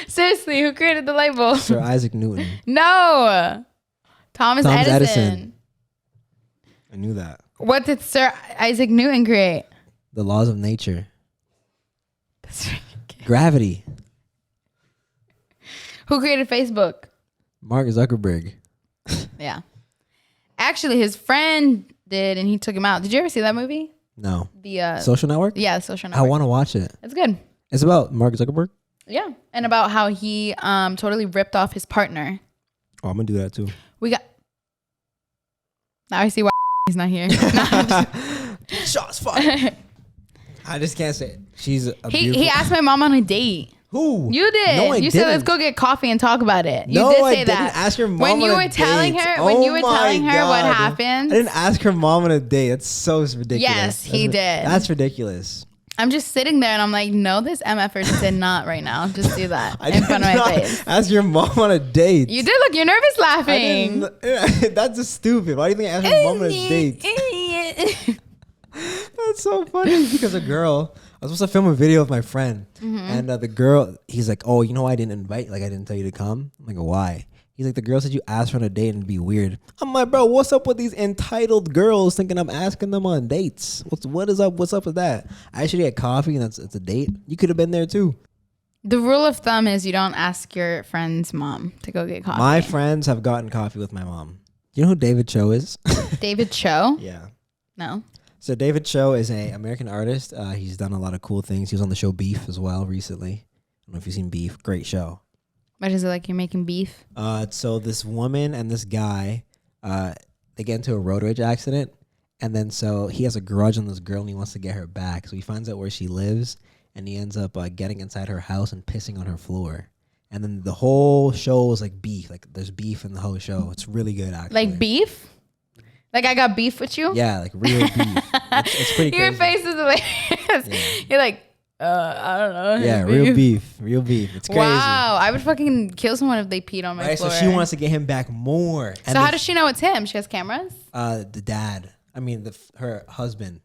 [SPEAKER 2] Seriously, who created the light bulb?
[SPEAKER 1] Sir Isaac Newton.
[SPEAKER 2] No. Thomas Edison.
[SPEAKER 1] Edison. I knew that.
[SPEAKER 2] What did Sir Isaac Newton create?
[SPEAKER 1] The laws of nature.
[SPEAKER 2] That's ridiculous.
[SPEAKER 1] Gravity.
[SPEAKER 2] Who created Facebook?
[SPEAKER 1] Mark Zuckerberg.
[SPEAKER 2] Yeah. Actually, his friend did, and he took him out. Did you ever see that movie?
[SPEAKER 1] No.
[SPEAKER 2] The
[SPEAKER 1] Social Network?
[SPEAKER 2] yeah, Social
[SPEAKER 1] I
[SPEAKER 2] Network.
[SPEAKER 1] want to watch it.
[SPEAKER 2] It's good.
[SPEAKER 1] It's about Mark Zuckerberg?
[SPEAKER 2] Yeah, and about how he totally ripped off his partner.
[SPEAKER 1] Oh, I'm going to do that too.
[SPEAKER 2] We got. Now I see why he's not here.
[SPEAKER 1] Shots fired. I just can't say it. She's a
[SPEAKER 2] he
[SPEAKER 1] beautiful...
[SPEAKER 2] asked my mom on a date.
[SPEAKER 1] Who?
[SPEAKER 2] You did.
[SPEAKER 1] No, I
[SPEAKER 2] you said let's
[SPEAKER 1] didn't.
[SPEAKER 2] go get coffee and talk about it. You
[SPEAKER 1] No,
[SPEAKER 2] did
[SPEAKER 1] I
[SPEAKER 2] say
[SPEAKER 1] didn't
[SPEAKER 2] that.
[SPEAKER 1] ask your mom
[SPEAKER 2] when you
[SPEAKER 1] on a
[SPEAKER 2] were telling
[SPEAKER 1] date.
[SPEAKER 2] her when you were
[SPEAKER 1] Oh my
[SPEAKER 2] telling her what
[SPEAKER 1] God.
[SPEAKER 2] happened.
[SPEAKER 1] I didn't ask her mom on a date. That's so ridiculous.
[SPEAKER 2] Yes, he did.
[SPEAKER 1] That's ridiculous.
[SPEAKER 2] I'm just sitting there and I'm like, no, this MFer did not right now. Just do that
[SPEAKER 1] I
[SPEAKER 2] in
[SPEAKER 1] did
[SPEAKER 2] front of my
[SPEAKER 1] not
[SPEAKER 2] face.
[SPEAKER 1] ask your mom on a date.
[SPEAKER 2] You did look. You're nervous
[SPEAKER 1] I
[SPEAKER 2] laughing.
[SPEAKER 1] didn't. That's just stupid. Why do you think I asked your mom on a date? That's so funny because a girl. I was supposed to film a video of my friend, and the girl. He's like, "Oh, you know, I didn't invite. Like, I didn't tell you to come." I'm like, "Why?" He's like, "The girl said you asked her on a date and it'd be weird." I'm like, "Bro, what's up with these entitled girls thinking I'm asking them on dates? What is up? What's up with that? I actually had coffee and it's a date. You could have been there too."
[SPEAKER 2] The rule of thumb is you don't ask your friend's mom to go get coffee.
[SPEAKER 1] My friends have gotten coffee with my mom. You know who David Cho is?
[SPEAKER 2] David Cho?
[SPEAKER 1] Yeah.
[SPEAKER 2] No.
[SPEAKER 1] So David Cho is an American artist. He's done a lot of cool things. He was on the show Beef as well recently. I don't know if you've seen Beef. Great show.
[SPEAKER 2] What is it like? You're making beef?
[SPEAKER 1] So this woman and this guy, they get into a road rage accident, and then so he has a grudge on this girl and he wants to get her back. So he finds out where she lives, and he ends up getting inside her house and pissing on her floor. And then the whole show is like beef. Like there's beef in the whole show. It's really good, actually.
[SPEAKER 2] Like beef? Like I got beef with you?
[SPEAKER 1] Yeah, like real beef. It's pretty crazy.
[SPEAKER 2] Your face is hilarious. Yeah. You're like, I don't know.
[SPEAKER 1] Yeah, real beef. It's crazy.
[SPEAKER 2] Wow, I would fucking kill someone if they peed on my floor.
[SPEAKER 1] So she wants to get him back more.
[SPEAKER 2] So how does she know it's him? She has cameras?
[SPEAKER 1] The dad. I mean, her husband.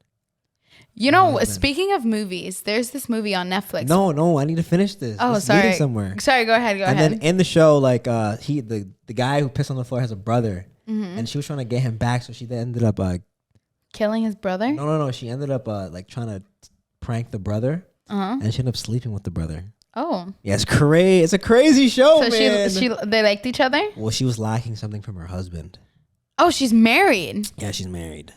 [SPEAKER 2] You know, speaking of movies, there's this movie on Netflix.
[SPEAKER 1] No, I need to finish this.
[SPEAKER 2] Oh, sorry.
[SPEAKER 1] Somewhere.
[SPEAKER 2] Sorry, go ahead.
[SPEAKER 1] And then in the show, like the guy who pissed on the floor has a brother, and she was trying to get him back, so she then ended up
[SPEAKER 2] killing his brother.
[SPEAKER 1] No. She ended up like trying to prank the brother, and she ended up sleeping with the brother.
[SPEAKER 2] Oh,
[SPEAKER 1] yeah, it's crazy. It's a crazy show,
[SPEAKER 2] so
[SPEAKER 1] man.
[SPEAKER 2] They liked each other.
[SPEAKER 1] Well, she was lacking something from her husband.
[SPEAKER 2] Oh, she's married.
[SPEAKER 1] Yeah, she's married.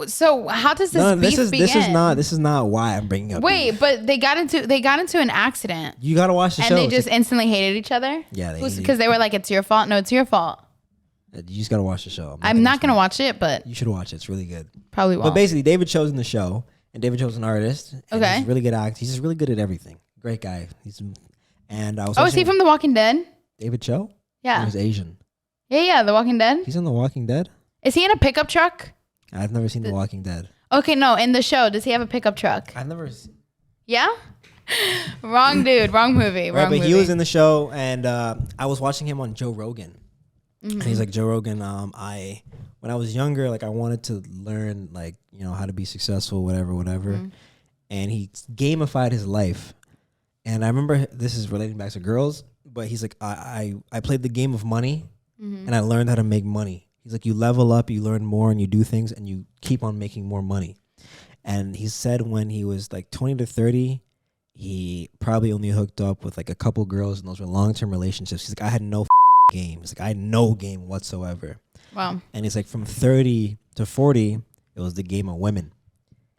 [SPEAKER 2] So how does this beef begin?
[SPEAKER 1] This is not why I'm bringing up.
[SPEAKER 2] Wait,
[SPEAKER 1] beef.
[SPEAKER 2] but they got into an accident.
[SPEAKER 1] You gotta watch the show.
[SPEAKER 2] And they just instantly hated each other.
[SPEAKER 1] Yeah,
[SPEAKER 2] because they were like, "It's your fault." No, it's your fault.
[SPEAKER 1] You just gotta watch the show.
[SPEAKER 2] I'm not gonna watch it, but
[SPEAKER 1] you should watch it. It's really good.
[SPEAKER 2] Probably won't.
[SPEAKER 1] But basically, David Cho's in the show, and David Cho's an artist.
[SPEAKER 2] Okay,
[SPEAKER 1] he's a really good actor. He's just really good at everything. Great guy. I was.
[SPEAKER 2] Oh, is he from The Walking Dead?
[SPEAKER 1] David Cho?
[SPEAKER 2] Yeah,
[SPEAKER 1] he's Asian.
[SPEAKER 2] Yeah, The Walking Dead.
[SPEAKER 1] He's in The Walking Dead.
[SPEAKER 2] Is he in a pickup truck?
[SPEAKER 1] I've never seen The Walking Dead.
[SPEAKER 2] Okay, no, in the show, does he have a pickup truck?
[SPEAKER 1] I've never seen.
[SPEAKER 2] Yeah? Wrong dude, wrong movie.
[SPEAKER 1] Right, but he was in the show, and I was watching him on Joe Rogan. And he's like, Joe Rogan, when I was younger, like I wanted to learn like, how to be successful, whatever. And he gamified his life. And I remember, this is relating back to girls, but he's like, I played the game of money, and I learned how to make money. He's like, you level up, you learn more, and you do things, and you keep on making more money. And he said when he was like 20 to 30, he probably only hooked up with like a couple girls, and those were long-term relationships. He's like, I had no game. He's like, I had no game whatsoever.
[SPEAKER 2] Wow.
[SPEAKER 1] And he's like, from 30 to 40, it was the game of women.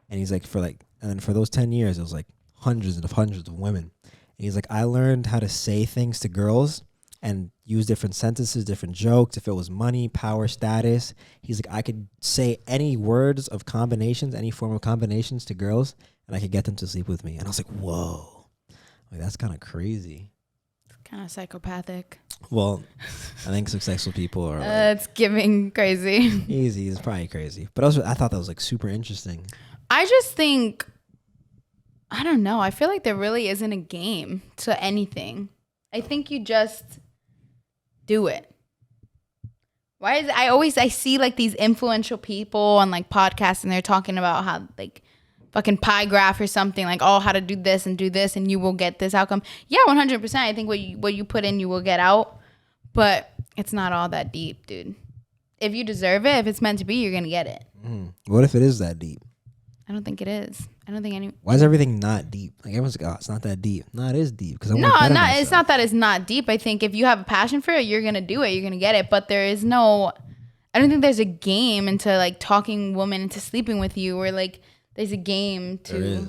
[SPEAKER 1] And he's like, and then for those 10 years, it was like hundreds of women. And he's like, I learned how to say things to girls and use different sentences, different jokes. If it was money, power, status, he's like, I could say any words of combinations, any form of combinations to girls, and I could get them to sleep with me. And I was like, whoa, like that's kind of crazy.
[SPEAKER 2] It's kind of psychopathic.
[SPEAKER 1] Well, I think successful people are.
[SPEAKER 2] It's giving crazy.
[SPEAKER 1] Easy is probably crazy, but I thought that was like super interesting.
[SPEAKER 2] I just think, I don't know. I feel like there really isn't a game to anything. I think you just do it. Why is I see like these influential people on like podcasts, and they're talking about how like fucking pie graph or something, like, oh, how to do this and you will get this outcome. Yeah, 100%. I think what you put in, you will get out. But it's not all that deep, dude. If you deserve it, if it's meant to be, you're gonna get it.
[SPEAKER 1] What if it is that deep?
[SPEAKER 2] I don't think it is. I don't think any.
[SPEAKER 1] Why is everything not deep? Like everyone's like, oh, it's not that deep. No, it is deep because
[SPEAKER 2] it's not that it's not deep. I think if you have a passion for it, you're gonna do it. You're gonna get it. But there is no. I don't think there's a game into like talking women into sleeping with you, or like there's a game to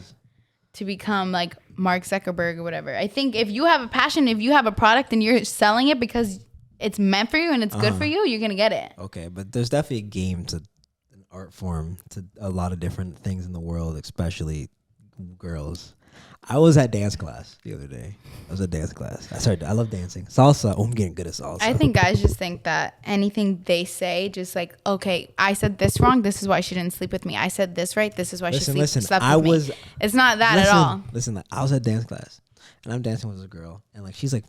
[SPEAKER 2] become like Mark Zuckerberg or whatever. I think if you have a passion, if you have a product and you're selling it because it's meant for you and it's good for you, you're gonna get it.
[SPEAKER 1] Okay, but there's definitely a game to an art form to a lot of different things in the world, especially girls. I was at dance class the other day. I love dancing. Salsa. Oh, I'm getting good at salsa.
[SPEAKER 2] I think guys just think that anything they say, just like, okay, I said this wrong. This is why she didn't sleep with me. I said this right. This is why she slept with me. It's not that at all.
[SPEAKER 1] Listen, I was at dance class, and I'm dancing with a girl, and like she's like,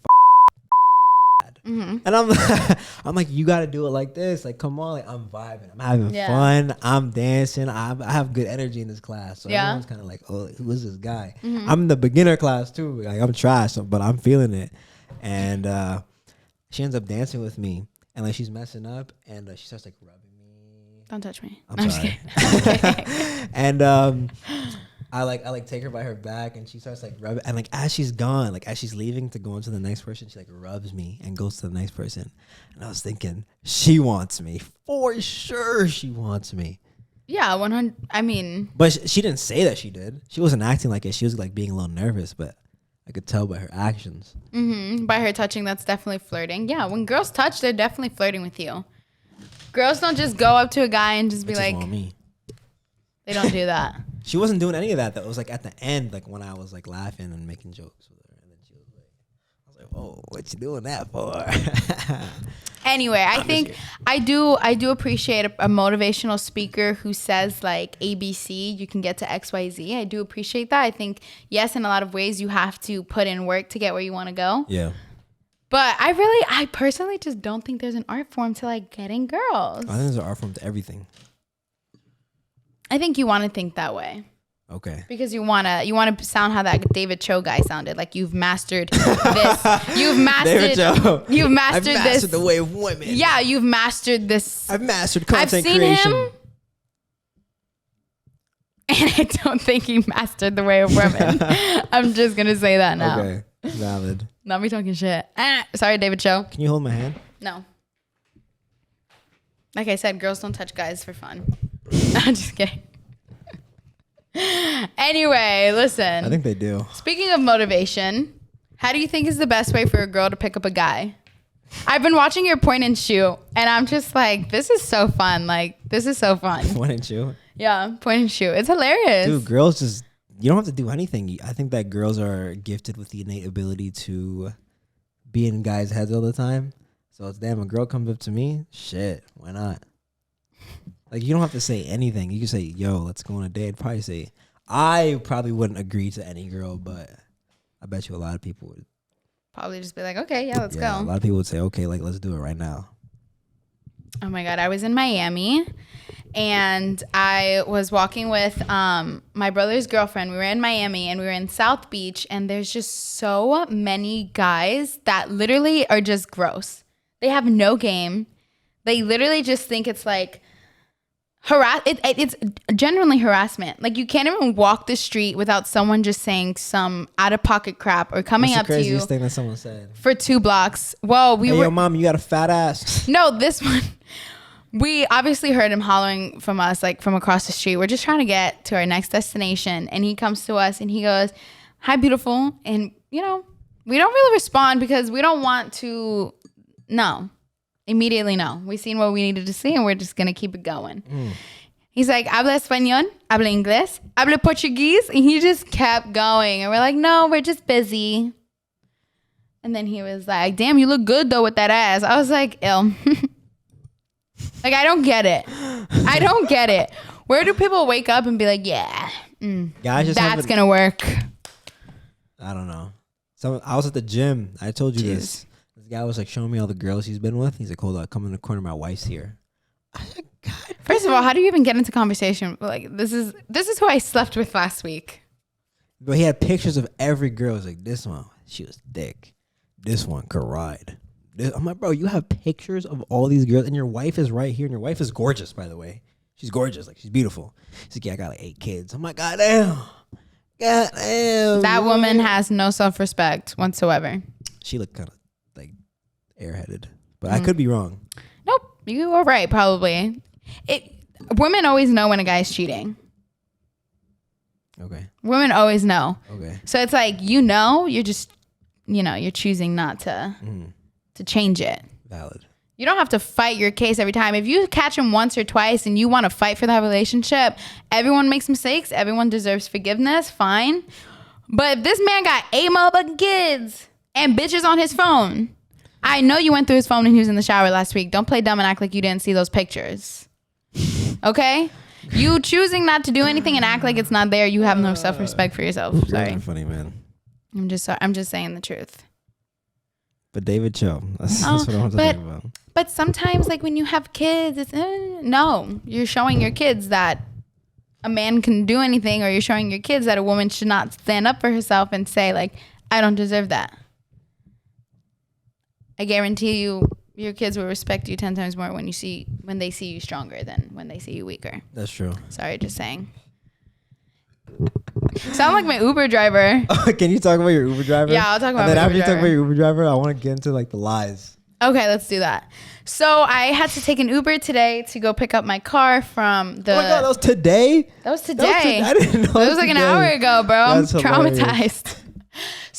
[SPEAKER 1] and I'm like, you got to do it like this. Like, come on, like I'm vibing, I'm having fun, I'm dancing, I have good energy in this class. So everyone's kind of like, oh, who is this guy? I'm in the beginner class too. Like I'm trash, but I'm feeling it. And she ends up dancing with me, and like she's messing up, and she starts like rubbing me.
[SPEAKER 2] Don't touch me.
[SPEAKER 1] I'm sorry. Just kidding. And I like take her by her back, and she starts like rubbing, and like as she's gone, like as she's leaving to go into the next person, she like rubs me and goes to the next person. And I was thinking, she wants me for sure. She wants me.
[SPEAKER 2] Yeah, 100. I mean,
[SPEAKER 1] but she didn't say that she did. She wasn't acting like it. She was like being a little nervous, but I could tell by her actions.
[SPEAKER 2] By her touching, that's definitely flirting. Yeah, when girls touch, they're definitely flirting with you. Girls don't just go up to a guy and just be like,
[SPEAKER 1] on me.
[SPEAKER 2] They don't do that.
[SPEAKER 1] She wasn't doing any of that though. It was like at the end, like when I was like laughing and making jokes with her, and then she was like, I was like, "Whoa, what you doing that for?"
[SPEAKER 2] Anyway, I think I do appreciate a motivational speaker who says like ABC, you can get to XYZ. I do appreciate that. I think yes, in a lot of ways you have to put in work to get where you want to go.
[SPEAKER 1] Yeah.
[SPEAKER 2] But I personally just don't think there's an art form to like getting girls.
[SPEAKER 1] I think there's an art form to everything.
[SPEAKER 2] I think you want to think that way.
[SPEAKER 1] Okay.
[SPEAKER 2] Because you wanna sound how that David Cho guy sounded. Like you've mastered this. You've mastered.
[SPEAKER 1] David Cho.
[SPEAKER 2] You've mastered
[SPEAKER 1] I've
[SPEAKER 2] this.
[SPEAKER 1] mastered the way of women.
[SPEAKER 2] Yeah, you've mastered this.
[SPEAKER 1] I've mastered content
[SPEAKER 2] I've seen
[SPEAKER 1] creation.
[SPEAKER 2] him, and I don't think he mastered the way of women. I'm just gonna say that now.
[SPEAKER 1] Okay. Valid.
[SPEAKER 2] Not me talking shit. Sorry, David Cho.
[SPEAKER 1] Can you hold my hand?
[SPEAKER 2] No. Like I said, girls don't touch guys for fun. I'm just kidding. Anyway, listen.
[SPEAKER 1] I think they do.
[SPEAKER 2] Speaking of motivation, how do you think is the best way for a girl to pick up a guy? I've been watching your point and shoot, and I'm just like, this is so fun. Like, this is so fun.
[SPEAKER 1] Point and shoot.
[SPEAKER 2] Yeah, point and shoot. It's hilarious.
[SPEAKER 1] Dude, girls just, you don't have to do anything. I think that girls are gifted with the innate ability to be in guys' heads all the time. So it's damn, a girl comes up to me, shit, why not? Like, you don't have to say anything. You can say, yo, let's go on a date. I'd probably say, I probably wouldn't agree to any girl, but I bet you a lot of people would.
[SPEAKER 2] Probably just be like, okay, yeah, let's go.
[SPEAKER 1] A lot of people would say, okay, like, let's do it right now.
[SPEAKER 2] Oh my God, I was in Miami and I was walking with my brother's girlfriend. We were in Miami and we were in South Beach, and there's just so many guys that literally are just gross. They have no game. They literally just think it's like it's genuinely harassment. Like, you can't even walk the street without someone just saying some out of pocket crap or coming up to you.
[SPEAKER 1] What's the craziest thing that someone said?
[SPEAKER 2] For 2 blocks. Well, we were.
[SPEAKER 1] Yo, mom, you got a fat ass.
[SPEAKER 2] No, this one. We obviously heard him hollering from us, like from across the street. We're just trying to get to our next destination. And he comes to us and he goes, "Hi, beautiful." And, you know, we don't really respond because we don't want to. No. Immediately, no. We seen what we needed to see and we're just going to keep it going. He's like, "Habla español, habla inglés, habla Portuguese." And he just kept going. And we're like, "No, we're just busy." And then he was like, "Damn, you look good though with that ass." I was like, "Ew." Like, I don't get it. I don't get it. Where do people wake up and be like, yeah,
[SPEAKER 1] Guys just
[SPEAKER 2] that's going to work?
[SPEAKER 1] I don't know. I was at the gym. I told you this. This guy was like showing me all the girls he's been with. He's like, "Hold on, come in the corner. My wife's here." I was like, God.
[SPEAKER 2] First of all, how do you even get into conversation? Like, this is who I slept with last week.
[SPEAKER 1] But he had pictures of every girl. He's like, "This one, she was thick. This one could ride." I'm like, bro, you have pictures of all these girls, and your wife is right here, and your wife is gorgeous, by the way. She's gorgeous, like, she's beautiful. He's like, "Yeah, I got like 8 kids." I'm like, God damn.
[SPEAKER 2] That woman has no self-respect whatsoever.
[SPEAKER 1] She looked kind of like airheaded, but I could be wrong.
[SPEAKER 2] Nope, you were right, probably. Women always know when a guy's cheating.
[SPEAKER 1] Okay.
[SPEAKER 2] Women always know.
[SPEAKER 1] Okay.
[SPEAKER 2] So it's like, you're just, you're choosing not to change it.
[SPEAKER 1] Valid.
[SPEAKER 2] You don't have to fight your case every time. If you catch him once or twice and you want to fight for that relationship, everyone makes mistakes. Everyone deserves forgiveness. Fine. But if this man got 8 motherfucking kids and bitches on his phone, I know you went through his phone when he was in the shower last week. Don't play dumb and act like you didn't see those pictures. Okay? You choosing not to do anything and act like it's not there, you have no self-respect for yourself. Sorry.
[SPEAKER 1] You're funny, man.
[SPEAKER 2] I'm just saying the truth.
[SPEAKER 1] But David Cho, that's what I want to think about.
[SPEAKER 2] But sometimes, like, when you have kids, it's no. You're showing your kids that a man can do anything, or you're showing your kids that a woman should not stand up for herself and say, like, "I don't deserve that." I guarantee you, your kids will respect you 10 times more when they see you stronger than when they see you weaker.
[SPEAKER 1] That's true.
[SPEAKER 2] Sorry, just saying. Sound like my Uber driver.
[SPEAKER 1] Can you talk about your Uber driver?
[SPEAKER 2] Yeah, I'll talk about
[SPEAKER 1] And then
[SPEAKER 2] my
[SPEAKER 1] after
[SPEAKER 2] Uber
[SPEAKER 1] you talk
[SPEAKER 2] driver.
[SPEAKER 1] about your Uber driver, I want to get into like the lies.
[SPEAKER 2] Okay, let's do that. So I had to take an Uber today to go pick up my car from the.
[SPEAKER 1] Oh my God, that was today?
[SPEAKER 2] That was today.
[SPEAKER 1] I didn't know.
[SPEAKER 2] It was like an hour ago, bro.
[SPEAKER 1] That's
[SPEAKER 2] I'm
[SPEAKER 1] hilarious.
[SPEAKER 2] traumatized.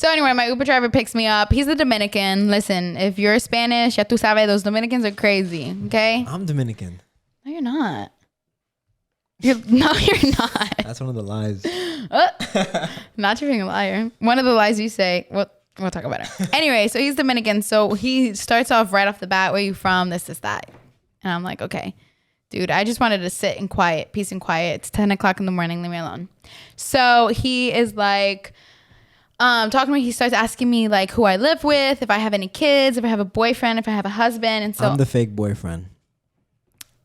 [SPEAKER 2] So anyway, my Uber driver picks me up. He's a Dominican. Listen, if you're Spanish, ya tú sabes, those Dominicans are crazy. Okay?
[SPEAKER 1] I'm Dominican.
[SPEAKER 2] No, you're not. No, you're not.
[SPEAKER 1] That's one of the lies.
[SPEAKER 2] Not you being a liar. One of the lies you say. We'll talk about it. Anyway, so he's Dominican. So he starts off right off the bat. Where you from? This, that. And I'm like, okay, dude, I just wanted to sit in quiet, peace and quiet. It's 10 o'clock in the morning. Leave me alone. So he is like, talking to me. He starts asking me like who I live with, if I have any kids, if I have a boyfriend, if I have a husband. And so
[SPEAKER 1] I'm the fake boyfriend.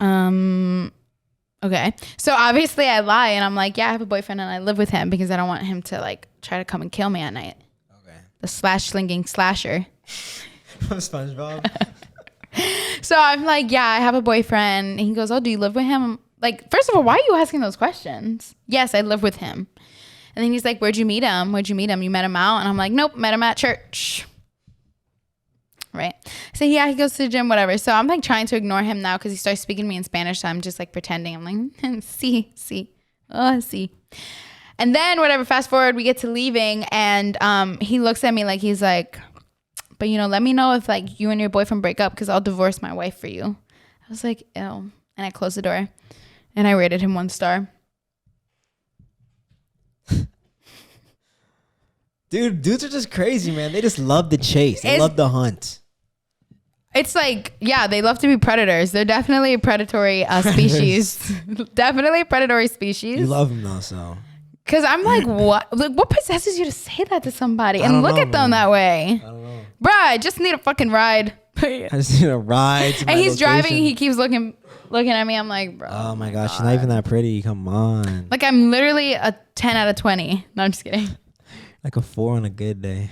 [SPEAKER 2] Okay. So obviously I lie and I'm like, yeah, I have a boyfriend and I live with him because I don't want him to like try to come and kill me at night.
[SPEAKER 1] Okay.
[SPEAKER 2] The slinging slasher.
[SPEAKER 1] From SpongeBob.
[SPEAKER 2] So I'm like, yeah, I have a boyfriend. And he goes, oh, do you live with him? I'm like, first of all, why are you asking those questions? Yes, I live with him. And then he's like, where'd you meet him? Where'd you meet him? You met him out? And I'm like, nope, met him at church. Right. So yeah, he goes to the gym, whatever. So I'm like trying to ignore him now because he starts speaking to me in Spanish. So I'm just like pretending. I'm like, see. And then whatever, fast forward, we get to leaving and he looks at me like he's like, but let me know if like you and your boyfriend break up because I'll divorce my wife for you. I was like, ew. And I closed the door and I rated him 1 star.
[SPEAKER 1] Dude, dudes are just crazy, man. They just love the chase. They love the hunt.
[SPEAKER 2] It's like, yeah, they love to be predators. They're definitely a predatory species. Definitely a predatory species.
[SPEAKER 1] You love them though, so.
[SPEAKER 2] Because I'm like, what? Like, what possesses you to say that to somebody and look at them that way?
[SPEAKER 1] I don't know.
[SPEAKER 2] Bruh, I just need a fucking ride.
[SPEAKER 1] I just need a ride to my
[SPEAKER 2] And he's
[SPEAKER 1] location.
[SPEAKER 2] driving. He keeps looking at me. I'm like, bro.
[SPEAKER 1] Oh my gosh, she's not even that pretty. Come on.
[SPEAKER 2] Like, I'm literally a 10 out of 20. No, I'm just kidding.
[SPEAKER 1] Like a 4 on a good day.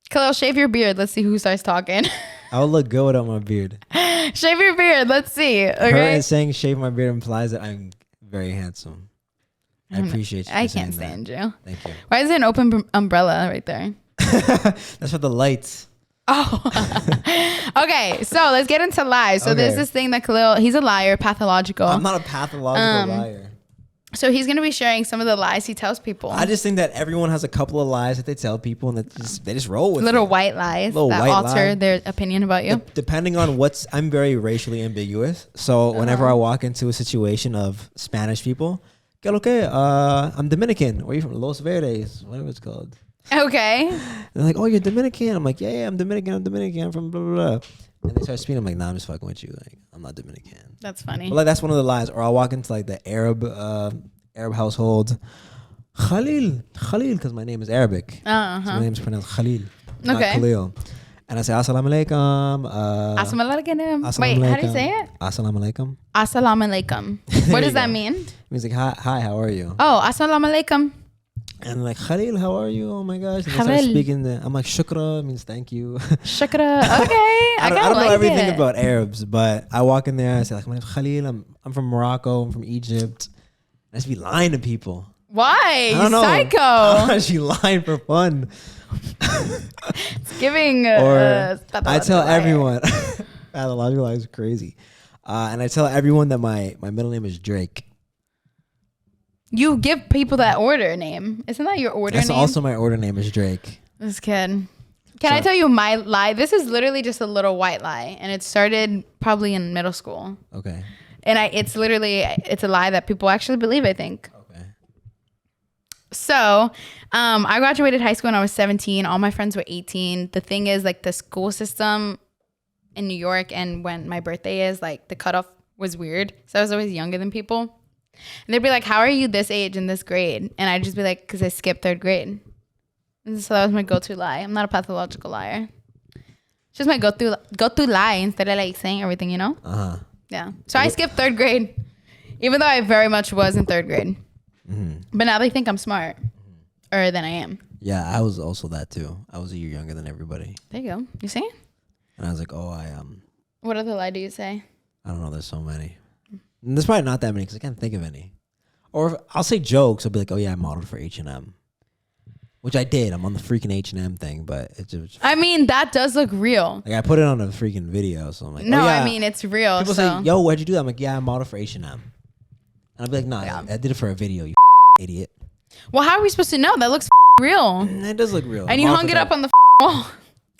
[SPEAKER 2] Khalil, shave your beard. Let's see who starts talking.
[SPEAKER 1] I would look good without my beard.
[SPEAKER 2] Shave your beard. Let's see. Okay.
[SPEAKER 1] Her saying shave my beard implies that I'm very handsome. I appreciate you.
[SPEAKER 2] I can't stand you.
[SPEAKER 1] Thank you.
[SPEAKER 2] Why is there an open umbrella right there?
[SPEAKER 1] That's for the lights.
[SPEAKER 2] Oh. Okay, so let's get into lies. So there's this thing that Khalil, he's a liar, pathological.
[SPEAKER 1] I'm not a pathological liar.
[SPEAKER 2] So he's going to be sharing some of the lies he tells people.
[SPEAKER 1] I just think that everyone has a couple of lies that they tell people and that they just roll with
[SPEAKER 2] Little
[SPEAKER 1] it.
[SPEAKER 2] white lies
[SPEAKER 1] Little
[SPEAKER 2] that
[SPEAKER 1] white
[SPEAKER 2] alter
[SPEAKER 1] lie.
[SPEAKER 2] their opinion about you.
[SPEAKER 1] Depending on I'm very racially ambiguous. So whenever I walk into a situation of Spanish people, ¿qué lo que? I'm Dominican. Where are you from? Los Verdes, whatever it's called.
[SPEAKER 2] Okay.
[SPEAKER 1] They're like, oh, you're Dominican. I'm like, yeah, I'm Dominican. I'm from blah, blah, blah. And they start speaking. I'm like, nah, I'm just fucking with you. Like, I'm not Dominican.
[SPEAKER 2] That's funny.
[SPEAKER 1] But like, that's one of the lies. Or I'll walk into like the Arab household. Khalil, because my name is Arabic. So my name is pronounced Khalil, not Khalil. And I say, assalamu alaikum.
[SPEAKER 2] Assalamu alaikum. Wait, how do you say it?
[SPEAKER 1] Assalamu alaikum.
[SPEAKER 2] Assalamu alaikum. What does that mean?
[SPEAKER 1] It means like, hi, how are you?
[SPEAKER 2] Oh, assalamu alaikum.
[SPEAKER 1] And like, Khalil, how are you? Oh my gosh. And they start speaking. I'm like, shukra means thank you.
[SPEAKER 2] Shukra. Okay.
[SPEAKER 1] I don't know everything about Arabs, but I walk in there. I say, like, my name's Khalil. I'm from Morocco. I'm from Egypt. I just be lying to people.
[SPEAKER 2] Why?
[SPEAKER 1] I don't know.
[SPEAKER 2] Psycho.
[SPEAKER 1] I'm actually lying for fun.
[SPEAKER 2] It's giving.
[SPEAKER 1] Or I tell everyone. Pathological lies are crazy. And I tell everyone that my middle name is Drake.
[SPEAKER 2] You give people that order name. Isn't that your order name?
[SPEAKER 1] That's also my order name is Drake.
[SPEAKER 2] This kid. Can I tell you my lie? This is literally just a little white lie. And it started probably in middle school.
[SPEAKER 1] Okay.
[SPEAKER 2] And it's a lie that people actually believe, I think.
[SPEAKER 1] Okay.
[SPEAKER 2] So I graduated high school when I was 17. All my friends were 18. The thing is, like, the school system in New York and when my birthday is, like, the cutoff was weird. So I was always younger than people. And they'd be like, how are you this age in this grade? And I'd just be like, because I skipped 3rd grade. And so that was my go-to lie. I'm not a pathological liar. It's just my go-to lie instead of like saying everything, you know?
[SPEAKER 1] Uh-huh.
[SPEAKER 2] Yeah. So I skipped 3rd grade, even though I very much was in 3rd grade. Mm-hmm. But now they think I'm smart, or than I am.
[SPEAKER 1] Yeah, I was also that too. I was a year younger than everybody.
[SPEAKER 2] There you go. You see?
[SPEAKER 1] And I was like, oh,
[SPEAKER 2] What other lie do you say?
[SPEAKER 1] I don't know. There's so many. And there's probably not that many because I can't think of any. Or I'll say jokes. I'll be like, oh yeah, I modeled for H&M. Which I did. I'm on the freaking H&M thing, but it's just...
[SPEAKER 2] I mean, that does look real.
[SPEAKER 1] Like, I put it on a freaking video, so I'm like,
[SPEAKER 2] no,
[SPEAKER 1] oh, yeah.
[SPEAKER 2] I mean, it's real.
[SPEAKER 1] People say, yo, where'd you do that? I'm like, yeah, I modeled for H&M. And I'll be like, nah,
[SPEAKER 2] Yeah.
[SPEAKER 1] I did it for a video, you idiot.
[SPEAKER 2] Well, how are we supposed to know? That looks real.
[SPEAKER 1] It does look real.
[SPEAKER 2] And you hung it up on the wall.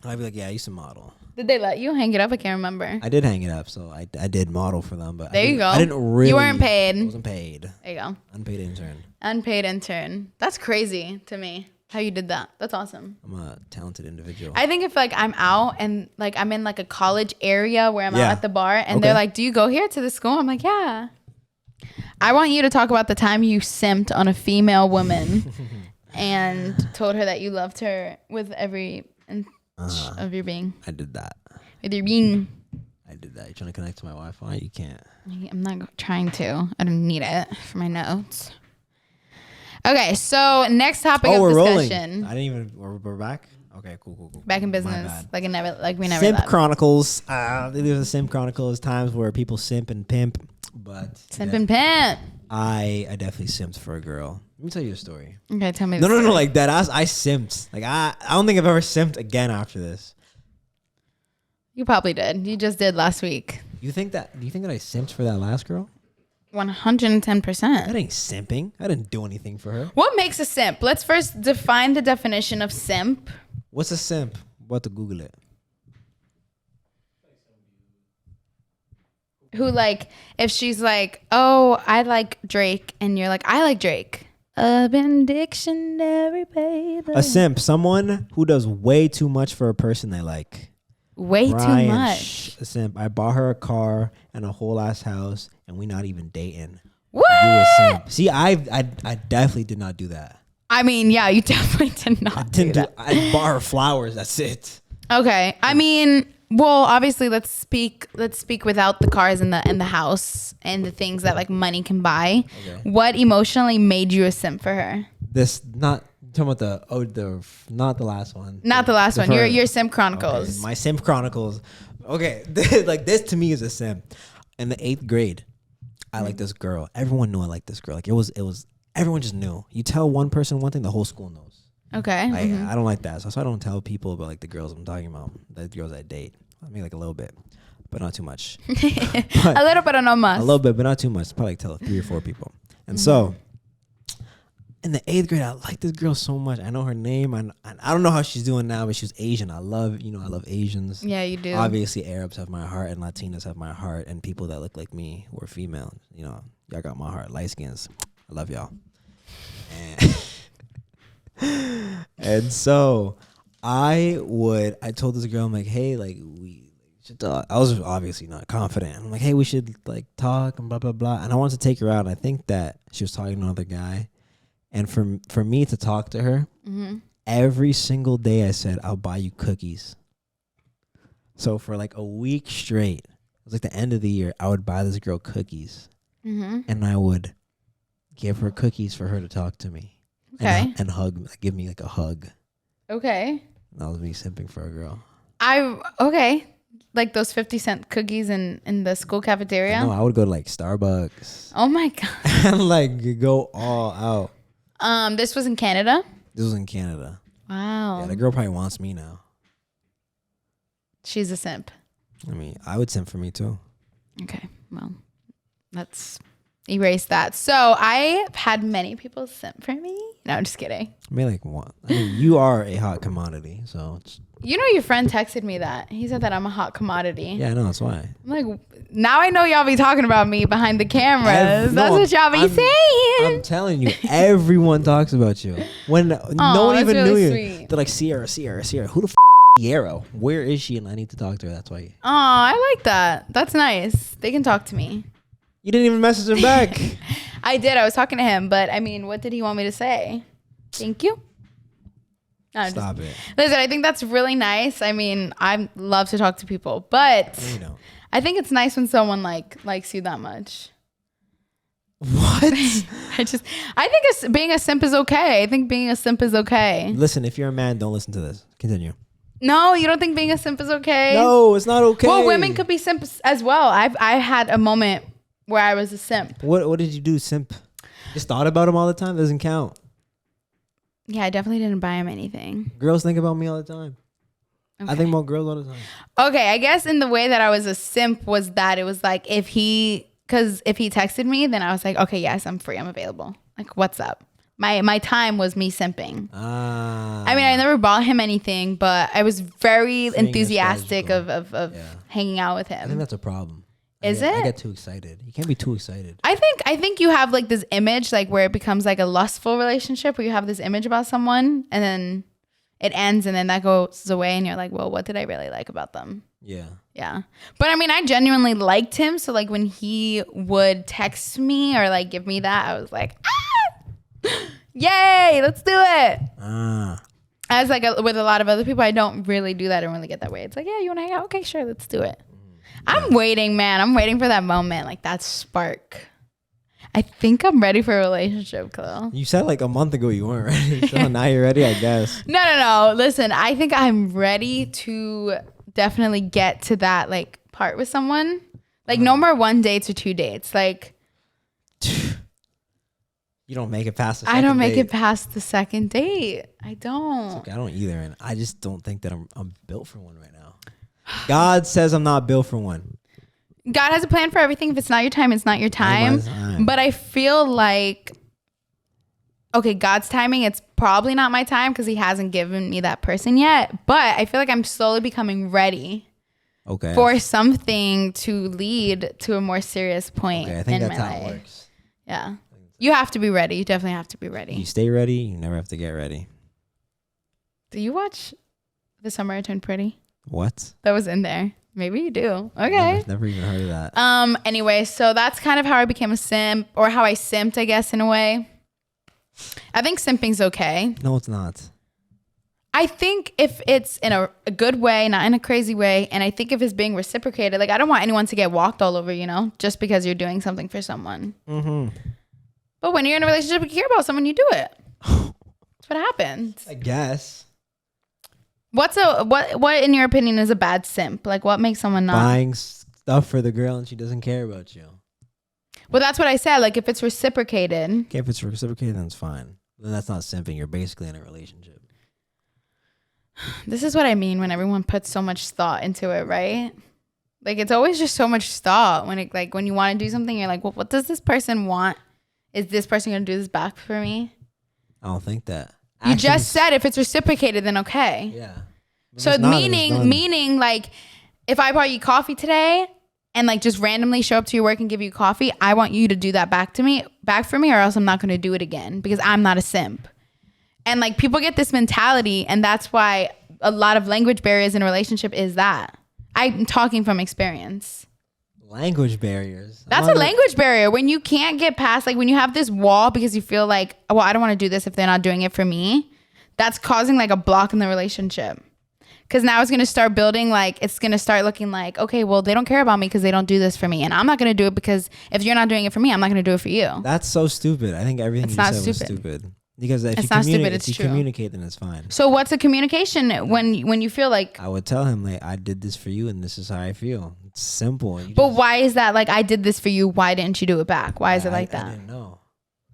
[SPEAKER 1] I'd be like, yeah, I used to model.
[SPEAKER 2] Did they let you hang it up? I can't remember.
[SPEAKER 1] I did hang it up, so I did model for them. But
[SPEAKER 2] There you go.
[SPEAKER 1] I didn't really.
[SPEAKER 2] You weren't paid.
[SPEAKER 1] I wasn't paid.
[SPEAKER 2] There you go.
[SPEAKER 1] Unpaid intern.
[SPEAKER 2] Unpaid intern. That's crazy to me. How you did that. That's awesome.
[SPEAKER 1] I'm a talented individual.
[SPEAKER 2] I think if like I'm out and like I'm in like a college area where I'm out at the bar and they're
[SPEAKER 1] Okay.
[SPEAKER 2] like, do you go here to the school? I'm like, yeah. I want you to talk about the time you simped on a female woman and told her that you loved her with every inch of your being.
[SPEAKER 1] I did that.
[SPEAKER 2] With your being.
[SPEAKER 1] I did that. You trying to connect to my Wi-Fi? You can't.
[SPEAKER 2] I'm not trying to. I don't need it for my notes. Okay, so next topic of
[SPEAKER 1] we're
[SPEAKER 2] discussion.
[SPEAKER 1] rolling. I didn't even. We're back. Okay, cool.
[SPEAKER 2] Back in
[SPEAKER 1] My
[SPEAKER 2] business,
[SPEAKER 1] bad.
[SPEAKER 2] like we never
[SPEAKER 1] Simp
[SPEAKER 2] left.
[SPEAKER 1] Chronicles. There's a Simp Chronicles times where people simp and pimp, but
[SPEAKER 2] Simp and pimp.
[SPEAKER 1] I definitely simped for a girl. Let me tell you a story.
[SPEAKER 2] Okay, tell me.
[SPEAKER 1] No,
[SPEAKER 2] the story.
[SPEAKER 1] like that. I simped. Like I don't think I've ever simped again after this.
[SPEAKER 2] You probably did. You just did last week.
[SPEAKER 1] Do you think that I simped for that last girl?
[SPEAKER 2] 110%.
[SPEAKER 1] That ain't simping. I didn't do anything for her.
[SPEAKER 2] What makes a simp? Let's first define the definition of simp.
[SPEAKER 1] What's a simp? About to Google it.
[SPEAKER 2] Who like, if she's like, oh, I like Drake, and you're like, I like Drake. Urban Dictionary, baby.
[SPEAKER 1] A simp, someone who does way too much for a person they like.
[SPEAKER 2] Way
[SPEAKER 1] Brian,
[SPEAKER 2] too much.
[SPEAKER 1] A simp. I bought her a car and a whole ass house, and we not even dating.
[SPEAKER 2] What?
[SPEAKER 1] You a simp. See, I definitely did not do that.
[SPEAKER 2] I mean, yeah, you definitely did not do that.
[SPEAKER 1] I bought her flowers. That's it.
[SPEAKER 2] Okay. I mean, well, obviously let's speak without the cars and the house and the things that like money can buy.
[SPEAKER 1] Okay.
[SPEAKER 2] What emotionally made you a simp for her?
[SPEAKER 1] This not talking about not the last one.
[SPEAKER 2] Not the last one.
[SPEAKER 1] first.
[SPEAKER 2] Your simp chronicles.
[SPEAKER 1] Okay, my simp chronicles. Okay, like this to me is a simp. In the 8th grade, I liked this girl. Everyone knew I liked this girl. Like it was everyone just knew. You tell one person one thing, the whole school knows.
[SPEAKER 2] Okay.
[SPEAKER 1] I don't like that. So I don't tell people about like the girls I'm talking about, the girls I date. I mean like a little bit, but not too much.
[SPEAKER 2] A little bit, no más.
[SPEAKER 1] A little bit, but not too much. Probably like tell 3 or 4 people. And so in the 8th grade, I liked this girl so much. I know her name. I don't know how she's doing now, but she was Asian. I love Asians.
[SPEAKER 2] Yeah, you do.
[SPEAKER 1] Obviously, Arabs have my heart, and Latinas have my heart, and people that look like me who are female. You know, y'all got my heart. Light skins. I love y'all. And so I told this girl, I'm like, hey, like we should talk. I was obviously not confident. I'm like, hey, we should like talk and blah blah blah. And I wanted to take her out. And I think that she was talking to another guy. And for me to talk to her, every single day I said, I'll buy you cookies. So for like a week straight, it was like the end of the year, I would buy this girl cookies. And I would give her cookies for her to talk to me.
[SPEAKER 2] Okay.
[SPEAKER 1] And give me like a hug.
[SPEAKER 2] Okay.
[SPEAKER 1] That was me simping for a girl.
[SPEAKER 2] Okay. Like those 50-cent cookies in the school cafeteria?
[SPEAKER 1] No, I would go to like Starbucks
[SPEAKER 2] Oh my God.
[SPEAKER 1] and like go all out.
[SPEAKER 2] This was in Canada?
[SPEAKER 1] This was in Canada.
[SPEAKER 2] Wow.
[SPEAKER 1] Yeah, the girl probably wants me now.
[SPEAKER 2] She's a simp.
[SPEAKER 1] I mean, I would simp for me too.
[SPEAKER 2] Okay. Well, let's erase that. So I've had many people simp for me. No, I'm just kidding.
[SPEAKER 1] I mean, like what? I mean, you are a hot commodity, so it's,
[SPEAKER 2] You know, your friend texted me that. He said that I'm a hot commodity.
[SPEAKER 1] yeah, I know that's why.
[SPEAKER 2] I'm like, now I know y'all be talking about me behind the cameras. That's what y'all be saying.
[SPEAKER 1] I'm telling you, everyone talks about you. When no one
[SPEAKER 2] that's
[SPEAKER 1] even
[SPEAKER 2] really
[SPEAKER 1] knew you.
[SPEAKER 2] sweet.
[SPEAKER 1] They're like, Ciara. Who the f*** Ciara? Where is she? And I need to talk to her. That's why.
[SPEAKER 2] Oh, I like that. That's nice. They can talk to me.
[SPEAKER 1] You didn't even message him back.
[SPEAKER 2] I did. I was talking to him, but I mean, what did he want me to say? Thank you. No,
[SPEAKER 1] Stop it.
[SPEAKER 2] Listen, I think that's really nice. I mean, I love to talk to people, but
[SPEAKER 1] You know.
[SPEAKER 2] I think it's nice when someone likes you that much.
[SPEAKER 1] What?
[SPEAKER 2] I think being a simp is okay. I think being a simp is okay.
[SPEAKER 1] Listen, if you're a man, don't listen to this. Continue.
[SPEAKER 2] No, you don't think being a simp is okay?
[SPEAKER 1] No, it's not okay.
[SPEAKER 2] Well, women could be simps as well. I had a moment where I was a simp.
[SPEAKER 1] What did you do, simp? Just thought about him all the time? Doesn't count.
[SPEAKER 2] Yeah, I definitely didn't buy him anything.
[SPEAKER 1] Girls think about me all the time.
[SPEAKER 2] Okay.
[SPEAKER 1] I think about girls all the time.
[SPEAKER 2] Okay, I guess in the way that I was a simp was that it was like if he texted me, then I was like, okay, yes, I'm free, I'm available. Like, what's up? My time was me simping.
[SPEAKER 1] Ah.
[SPEAKER 2] I mean, I never bought him anything, but I was very
[SPEAKER 1] Freeing
[SPEAKER 2] enthusiastic
[SPEAKER 1] schedule.
[SPEAKER 2] of
[SPEAKER 1] Yeah.
[SPEAKER 2] hanging out with
[SPEAKER 1] I think
[SPEAKER 2] him.
[SPEAKER 1] that's a problem.
[SPEAKER 2] Is
[SPEAKER 1] I
[SPEAKER 2] it?
[SPEAKER 1] get too excited. You can't be too excited.
[SPEAKER 2] I think you have like this image, like where it becomes like a lustful relationship, where you have this image about someone, and then it ends, and then that goes away, and you're like, well, what did I really like about them?
[SPEAKER 1] Yeah.
[SPEAKER 2] Yeah. But I mean, I genuinely liked him. So like when he would text me or like give me that, I was like, yay, let's do it.
[SPEAKER 1] Ah.
[SPEAKER 2] As like with a lot of other people, I don't really do that. I don't really get that way. It's like, yeah, you want to hang out? Okay, sure, let's do it. I'm waiting, man. I'm waiting for that moment, like that spark. I think I'm ready for a relationship, Khalil.
[SPEAKER 1] You said like a month ago you weren't ready. So now you're ready, I guess.
[SPEAKER 2] No. Listen, I think I'm ready to definitely get to that like part with someone. Like no more 1 dates or 2 dates. Like
[SPEAKER 1] You don't make it past the
[SPEAKER 2] I don't make
[SPEAKER 1] date.
[SPEAKER 2] it past the second date. I don't.
[SPEAKER 1] It's okay, I don't either, and I just don't think that I'm built for one right now. God says I'm not built for one.
[SPEAKER 2] God has a plan for everything. If it's not your time, it's not your time.
[SPEAKER 1] Everybody's time.
[SPEAKER 2] But I feel like, okay, God's timing, it's probably not my time because he hasn't given me that person yet. But I feel like I'm slowly becoming ready
[SPEAKER 1] Okay.
[SPEAKER 2] for something to lead to a more serious point
[SPEAKER 1] Okay, I think
[SPEAKER 2] in
[SPEAKER 1] that's
[SPEAKER 2] my
[SPEAKER 1] how
[SPEAKER 2] life.
[SPEAKER 1] it works.
[SPEAKER 2] Yeah. You have to be ready. You definitely have to be
[SPEAKER 1] You
[SPEAKER 2] ready.
[SPEAKER 1] stay ready, you never have to get ready.
[SPEAKER 2] Do you watch The Summer I Turned Pretty?
[SPEAKER 1] What?
[SPEAKER 2] That was in there. Maybe you do. Okay.
[SPEAKER 1] Never even heard of that.
[SPEAKER 2] Anyway, so that's kind of how I became a simp, or how I simped, I guess, in a way. I think simping's okay.
[SPEAKER 1] No, it's not.
[SPEAKER 2] I think if it's in a good way, not in a crazy way, and I think if it's being reciprocated, like I don't want anyone to get walked all over, just because you're doing something for someone.
[SPEAKER 1] Mm-hmm.
[SPEAKER 2] But when you're in a relationship, you care about someone, you do it. That's what happens.
[SPEAKER 1] I guess.
[SPEAKER 2] What in your opinion is a bad simp? Like what makes someone not?
[SPEAKER 1] Buying stuff for the girl and she doesn't care about you.
[SPEAKER 2] Well, that's what I said. Like if it's reciprocated.
[SPEAKER 1] Okay, if it's reciprocated, then it's fine. Then that's not simping. You're basically in a relationship.
[SPEAKER 2] This is what I mean when everyone puts so much thought into it, right? Like it's always just so much thought when you want to do something, you're like, well, what does this person want? Is this person going to do this back for me?
[SPEAKER 1] I don't think that.
[SPEAKER 2] You just said if it's reciprocated, then okay.
[SPEAKER 1] Yeah. If
[SPEAKER 2] So
[SPEAKER 1] it's not, then it's done.
[SPEAKER 2] meaning like if I bought you coffee today and like just randomly show up to your work and give you coffee, I want you to do that back for me, or else I'm not going to do it again because I'm not a simp. And like people get this mentality, and that's why a lot of language barriers in a relationship is that. I'm talking from experience.
[SPEAKER 1] Language barriers.
[SPEAKER 2] That's a language barrier. When you can't get past, like when you have this wall because you feel like, well, I don't want to do this if they're not doing it for me. That's causing like a block in the relationship. Because now it's going to start building, like it's going to start looking like, okay, well, they don't care about me because they don't do this for me. And I'm not going to do it because if you're not doing it for me, I'm not going to do it for you.
[SPEAKER 1] That's so stupid. I think everything
[SPEAKER 2] It's
[SPEAKER 1] you
[SPEAKER 2] not
[SPEAKER 1] said was
[SPEAKER 2] stupid.
[SPEAKER 1] stupid. Because if
[SPEAKER 2] It's
[SPEAKER 1] you
[SPEAKER 2] not stupid, it's
[SPEAKER 1] if you
[SPEAKER 2] true.
[SPEAKER 1] communicate, then it's fine.
[SPEAKER 2] So what's a communication when you feel like,
[SPEAKER 1] I would tell him like I did this for you and this is how I feel. It's simple. You
[SPEAKER 2] but
[SPEAKER 1] just-
[SPEAKER 2] why is that like, I did this for you, why didn't you do it back? Why is it like
[SPEAKER 1] I
[SPEAKER 2] that?
[SPEAKER 1] didn't know.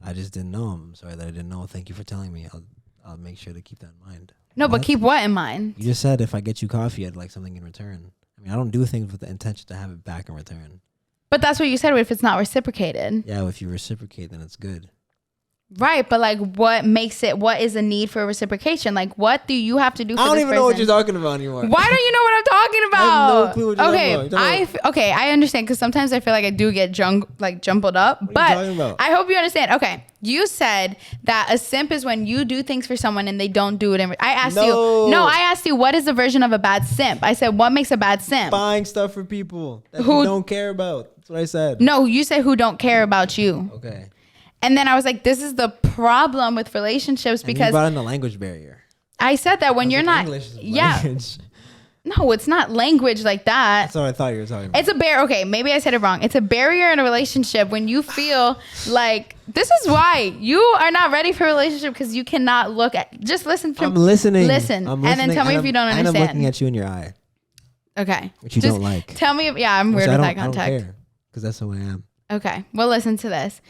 [SPEAKER 1] I just didn't know. I'm sorry that I didn't know. Thank you for telling me. I'll make sure to keep that in mind.
[SPEAKER 2] No, but
[SPEAKER 1] What?
[SPEAKER 2] keep what in mind?
[SPEAKER 1] You just said if I get you coffee, I'd like something in return. I mean, I don't do things with the intention to have it back in return.
[SPEAKER 2] But that's what you said, if it's not reciprocated.
[SPEAKER 1] Yeah, if you reciprocate, then it's good.
[SPEAKER 2] Right, but like what is a need for reciprocation? Like what do you have to do for
[SPEAKER 1] I don't
[SPEAKER 2] this
[SPEAKER 1] even know what
[SPEAKER 2] person?
[SPEAKER 1] you're talking about anymore.
[SPEAKER 2] Why don't you know what I'm talking about?
[SPEAKER 1] I have no clue what you're
[SPEAKER 2] okay,
[SPEAKER 1] talking about.
[SPEAKER 2] okay, I understand because sometimes I feel like I do get jumbled up.
[SPEAKER 1] What are you
[SPEAKER 2] but
[SPEAKER 1] talking about?
[SPEAKER 2] I hope you understand. Okay, you said that a simp is when you do things for someone and they don't do it. I asked you. No, I asked you what is the version of a bad simp. I said what makes a bad simp.
[SPEAKER 1] Buying stuff for people that
[SPEAKER 2] Who-
[SPEAKER 1] you don't care about. That's what I said.
[SPEAKER 2] No, you said who don't care about you.
[SPEAKER 1] Okay.
[SPEAKER 2] And then I was like, this is the problem with relationships
[SPEAKER 1] And you
[SPEAKER 2] because
[SPEAKER 1] brought in the language barrier.
[SPEAKER 2] I said that when
[SPEAKER 1] I was
[SPEAKER 2] you're
[SPEAKER 1] like,
[SPEAKER 2] not,
[SPEAKER 1] English is
[SPEAKER 2] yeah,
[SPEAKER 1] language.
[SPEAKER 2] no, it's not language like that.
[SPEAKER 1] That's what I thought you were talking about.
[SPEAKER 2] It's a barrier. Okay, maybe I said it wrong. It's a barrier in a relationship when you feel like this is why you are not ready for a relationship because you cannot look at. Just listen from.
[SPEAKER 1] I'm listening.
[SPEAKER 2] Listen,
[SPEAKER 1] I'm
[SPEAKER 2] and then tell me
[SPEAKER 1] and
[SPEAKER 2] if you don't
[SPEAKER 1] And I'm
[SPEAKER 2] understand.
[SPEAKER 1] looking at you in your eye,
[SPEAKER 2] Okay,
[SPEAKER 1] which you
[SPEAKER 2] Just
[SPEAKER 1] don't like.
[SPEAKER 2] Tell me. Yeah, I'm
[SPEAKER 1] Which
[SPEAKER 2] weird
[SPEAKER 1] I
[SPEAKER 2] with
[SPEAKER 1] don't-
[SPEAKER 2] eye contact.
[SPEAKER 1] I don't care because that's who I am.
[SPEAKER 2] Okay, well, listen to this.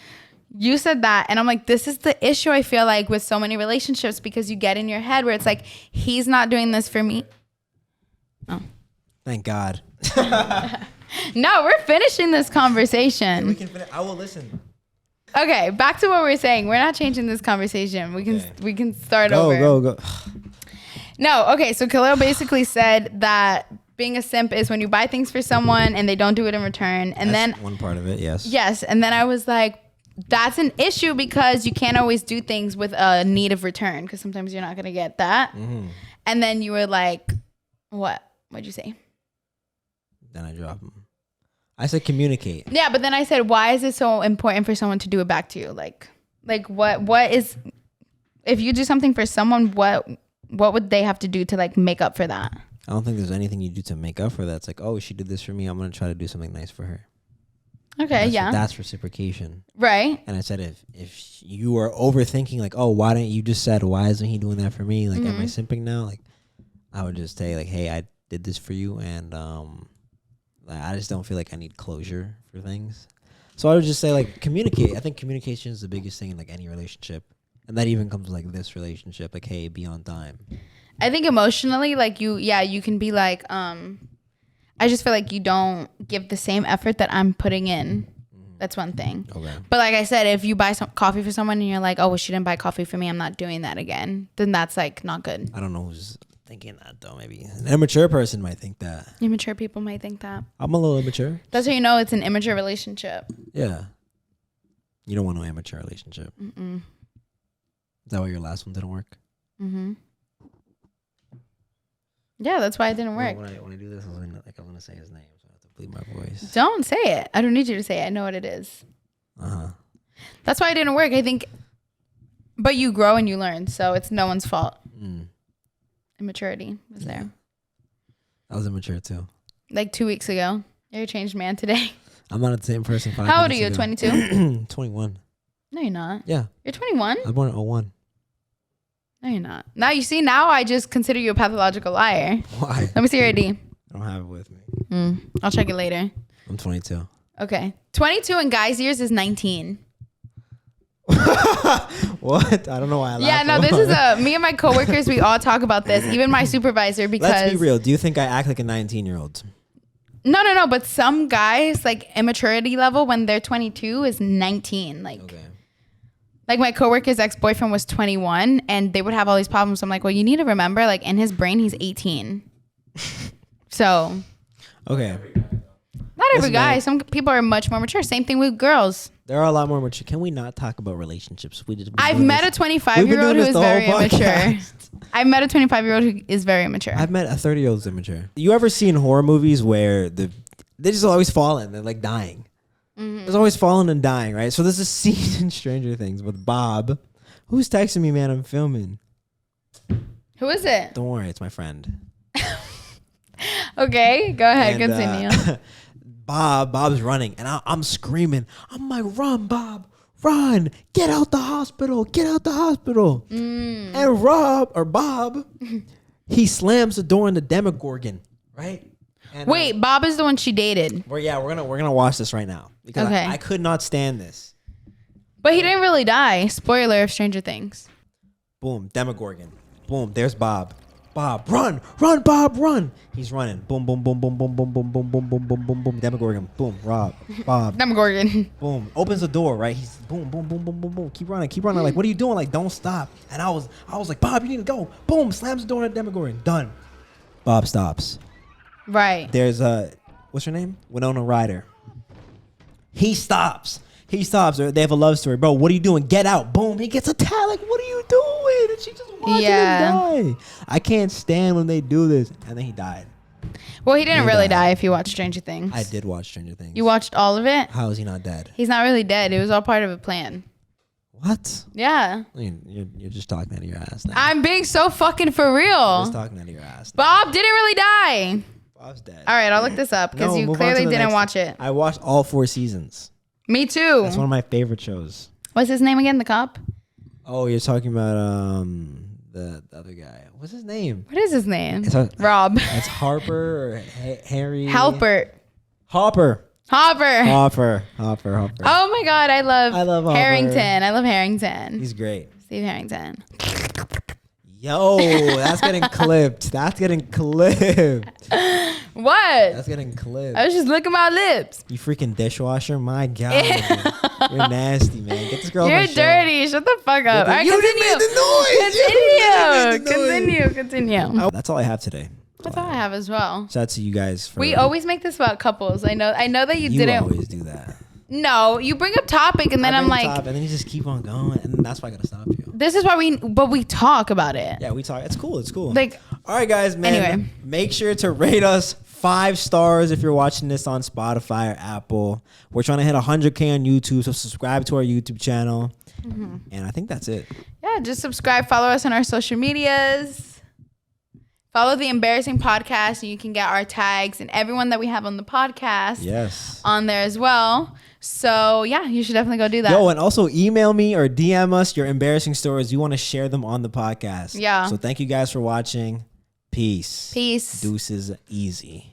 [SPEAKER 2] You said that, and I'm like, this is the issue I feel like with so many relationships because you get in your head where it's like, he's not doing this for me. Oh.
[SPEAKER 1] Thank God.
[SPEAKER 2] No, we're finishing this conversation.
[SPEAKER 1] We can finish. I will listen.
[SPEAKER 2] Okay, back to what we were saying. We're not changing this conversation. We can start over.
[SPEAKER 1] Go.
[SPEAKER 2] No, okay. So Khaleel basically said that being a simp is when you buy things for someone and they don't do it in return. And
[SPEAKER 1] That's
[SPEAKER 2] then
[SPEAKER 1] one part of it, yes.
[SPEAKER 2] yes, and then I was like, that's an issue because you can't always do things with a need of return because sometimes you're not gonna get that.
[SPEAKER 1] Mm-hmm.
[SPEAKER 2] And then you were like, what? What'd you say?
[SPEAKER 1] Then I drop them. I said communicate.
[SPEAKER 2] Yeah, but then I said, why is it so important for someone to do it back to you? Like what is, if you do something for someone, what would they have to do to like make up for that?
[SPEAKER 1] I don't think there's anything you do to make up for that. It's like, oh, she did this for me. I'm going to try to do something nice for her.
[SPEAKER 2] Okay, yeah.
[SPEAKER 1] That's reciprocation.
[SPEAKER 2] Right.
[SPEAKER 1] And I said, if you are overthinking, like, oh, why didn't you just said, why isn't he doing that for me? Like, am I simping now? Like, I would just say, like, hey, I did this for you, and I just don't feel like I need closure for things. So I would just say, like, communicate. I think communication is the biggest thing in, like, any relationship. And that even comes with, like, this relationship. Like, hey, be on time.
[SPEAKER 2] I think emotionally, like, you can be like, I just feel like you don't give the same effort that I'm putting in. That's one thing. Okay. But like I said, if you buy some coffee for someone and you're like, oh, well, she didn't buy coffee for me, I'm not doing that again, then that's like not good.
[SPEAKER 1] I don't know who's thinking that though. Maybe an immature person might think that.
[SPEAKER 2] Immature people might think that.
[SPEAKER 1] I'm a little immature.
[SPEAKER 2] That's how you know it's an immature relationship.
[SPEAKER 1] Yeah. You don't want no immature relationship. Mm-mm. Is that why your last one didn't work?
[SPEAKER 2] Mm-hmm. Yeah, that's why it didn't work.
[SPEAKER 1] When I do this, I'm gonna say his name, so I have to bleep my voice.
[SPEAKER 2] Don't say it. I don't need you to say it. I know what it is. That's why it didn't work. I think, but you grow and you learn, so it's no one's fault. Immaturity was there.
[SPEAKER 1] I was immature too.
[SPEAKER 2] Like 2 weeks ago, you're a changed man today.
[SPEAKER 1] I'm not the same person.
[SPEAKER 2] How old are you? 22.
[SPEAKER 1] 21.
[SPEAKER 2] No, you're not.
[SPEAKER 1] Yeah.
[SPEAKER 2] You're 21.
[SPEAKER 1] I was born in 01.
[SPEAKER 2] No, you're not. Now you see. Now I just consider you a pathological liar.
[SPEAKER 1] Why?
[SPEAKER 2] Let me see your ID.
[SPEAKER 1] I don't have it with me.
[SPEAKER 2] I'll check it later.
[SPEAKER 1] I'm 22.
[SPEAKER 2] Okay. 22 in guys' years is 19.
[SPEAKER 1] What? I don't know why I laughed.
[SPEAKER 2] Yeah, no, this is me and my coworkers, we all talk about this. Even my supervisor, because
[SPEAKER 1] let's be real. Do you think I act like a 19-year-old?
[SPEAKER 2] No. But some guys, like immaturity level when they're 22 is 19. Like, okay. Like my coworker's ex-boyfriend was 21 and they would have all these problems. I'm like, well, you need to remember, like in his brain, he's 18. So.
[SPEAKER 1] Okay.
[SPEAKER 2] Not every guy. Some people are much more mature. Same thing with girls.
[SPEAKER 1] There are a lot more mature. Can we not talk about relationships?
[SPEAKER 2] I've met a 25-year-old who is very immature. I've met a 25-year-old who is very immature.
[SPEAKER 1] I've met a 30-year-old who's immature. You ever seen horror movies where they just always falling? They're like dying. There's always falling and dying, right? So there's a scene in Stranger Things with Bob. Who's texting me, man? I'm filming.
[SPEAKER 2] Who is it?
[SPEAKER 1] Don't worry, it's my friend.
[SPEAKER 2] Okay, go ahead, continue.
[SPEAKER 1] Bob's running, and I'm screaming. I'm like, run, Bob, run, get out the hospital, get out the hospital. And Bob, he slams the door in the Demogorgon, right? And,
[SPEAKER 2] wait, Bob is the one she dated.
[SPEAKER 1] We're gonna watch this right now because I could not stand this.
[SPEAKER 2] But he didn't really die. Spoiler of Stranger Things.
[SPEAKER 1] Boom, Demogorgon. Boom, there's Bob. Bob, run, Bob, run. He's running. Boom, boom, boom, boom, boom, boom, boom, boom, boom, boom, boom, boom, boom. Demogorgon. Boom, Bob.
[SPEAKER 2] Demogorgon.
[SPEAKER 1] Boom. Opens the door, right? He's boom, boom, boom, boom, boom, boom. Keep running. Like, what are you doing? Like, don't stop. And I was like, Bob, you need to go. Boom, slams the door at Demogorgon. Done. Bob stops.
[SPEAKER 2] Right.
[SPEAKER 1] There's what's her name? Winona Ryder. He stops. They have a love story. Bro, what are you doing? Get out. Boom. He gets attacked. Like, what are you doing? And she just watching him die. I can't stand when they do this. And then he died.
[SPEAKER 2] Well, he didn't really die if you watched Stranger Things.
[SPEAKER 1] I did watch Stranger Things.
[SPEAKER 2] You watched all of it?
[SPEAKER 1] How is he not dead?
[SPEAKER 2] He's not really dead. It was all part of a plan.
[SPEAKER 1] What?
[SPEAKER 2] Yeah.
[SPEAKER 1] I mean, you're just talking out of your ass now.
[SPEAKER 2] I'm being so fucking for real.
[SPEAKER 1] You're just talking out of your ass now.
[SPEAKER 2] Bob didn't really die.
[SPEAKER 1] Bob's dead.
[SPEAKER 2] All right, I'll look this up because you clearly didn't watch it.
[SPEAKER 1] I watched all 4 seasons.
[SPEAKER 2] Me too.
[SPEAKER 1] That's one of my favorite shows.
[SPEAKER 2] What's his name again? The cop?
[SPEAKER 1] Oh, you're talking about the other guy. What's his name?
[SPEAKER 2] What is his name?
[SPEAKER 1] Rob. It's Harper or Harry.
[SPEAKER 2] Halpert.
[SPEAKER 1] Hopper. Oh
[SPEAKER 2] my God, I love
[SPEAKER 1] Hopper.
[SPEAKER 2] Harrington. I love Harrington.
[SPEAKER 1] He's great.
[SPEAKER 2] Steve Harrington.
[SPEAKER 1] Yo, that's getting clipped. That's getting clipped.
[SPEAKER 2] What?
[SPEAKER 1] That's getting clipped.
[SPEAKER 2] I was just licking my lips.
[SPEAKER 1] You freaking dishwasher. My God. You're nasty, man. Get this girl
[SPEAKER 2] You're
[SPEAKER 1] on the show.
[SPEAKER 2] dirty. Shut the fuck up. All right,
[SPEAKER 1] You didn't make the noise.
[SPEAKER 2] Continue.
[SPEAKER 1] That's all I have today.
[SPEAKER 2] That's all I have as well.
[SPEAKER 1] Shout out to you guys. For
[SPEAKER 2] We always make this about couples. I know that you
[SPEAKER 1] You
[SPEAKER 2] didn't.
[SPEAKER 1] always do that.
[SPEAKER 2] No, you bring up topic and then I'm like,
[SPEAKER 1] and then you just keep on going, and that's why I gotta stop you.
[SPEAKER 2] this is why we talk about it.
[SPEAKER 1] Yeah, we talk. It's cool. It's cool.
[SPEAKER 2] Like,
[SPEAKER 1] all right, guys, man.
[SPEAKER 2] Anyway.
[SPEAKER 1] Make sure to rate us 5 stars if you're watching this on Spotify or Apple. We're trying to hit 100K on YouTube, so subscribe to our YouTube channel. And I think that's it.
[SPEAKER 2] yeah, just subscribe, follow us on our social medias. Follow the Embarrassing Podcast, and you can get our tags and everyone that we have on the podcast
[SPEAKER 1] Yes.
[SPEAKER 2] on there as well. So yeah, you should definitely go do that.
[SPEAKER 1] Yo, and also email me or DM us your embarrassing stories. You want to share them on the podcast.
[SPEAKER 2] Yeah.
[SPEAKER 1] So thank you guys for watching. Peace.
[SPEAKER 2] Peace.
[SPEAKER 1] Deuces easy.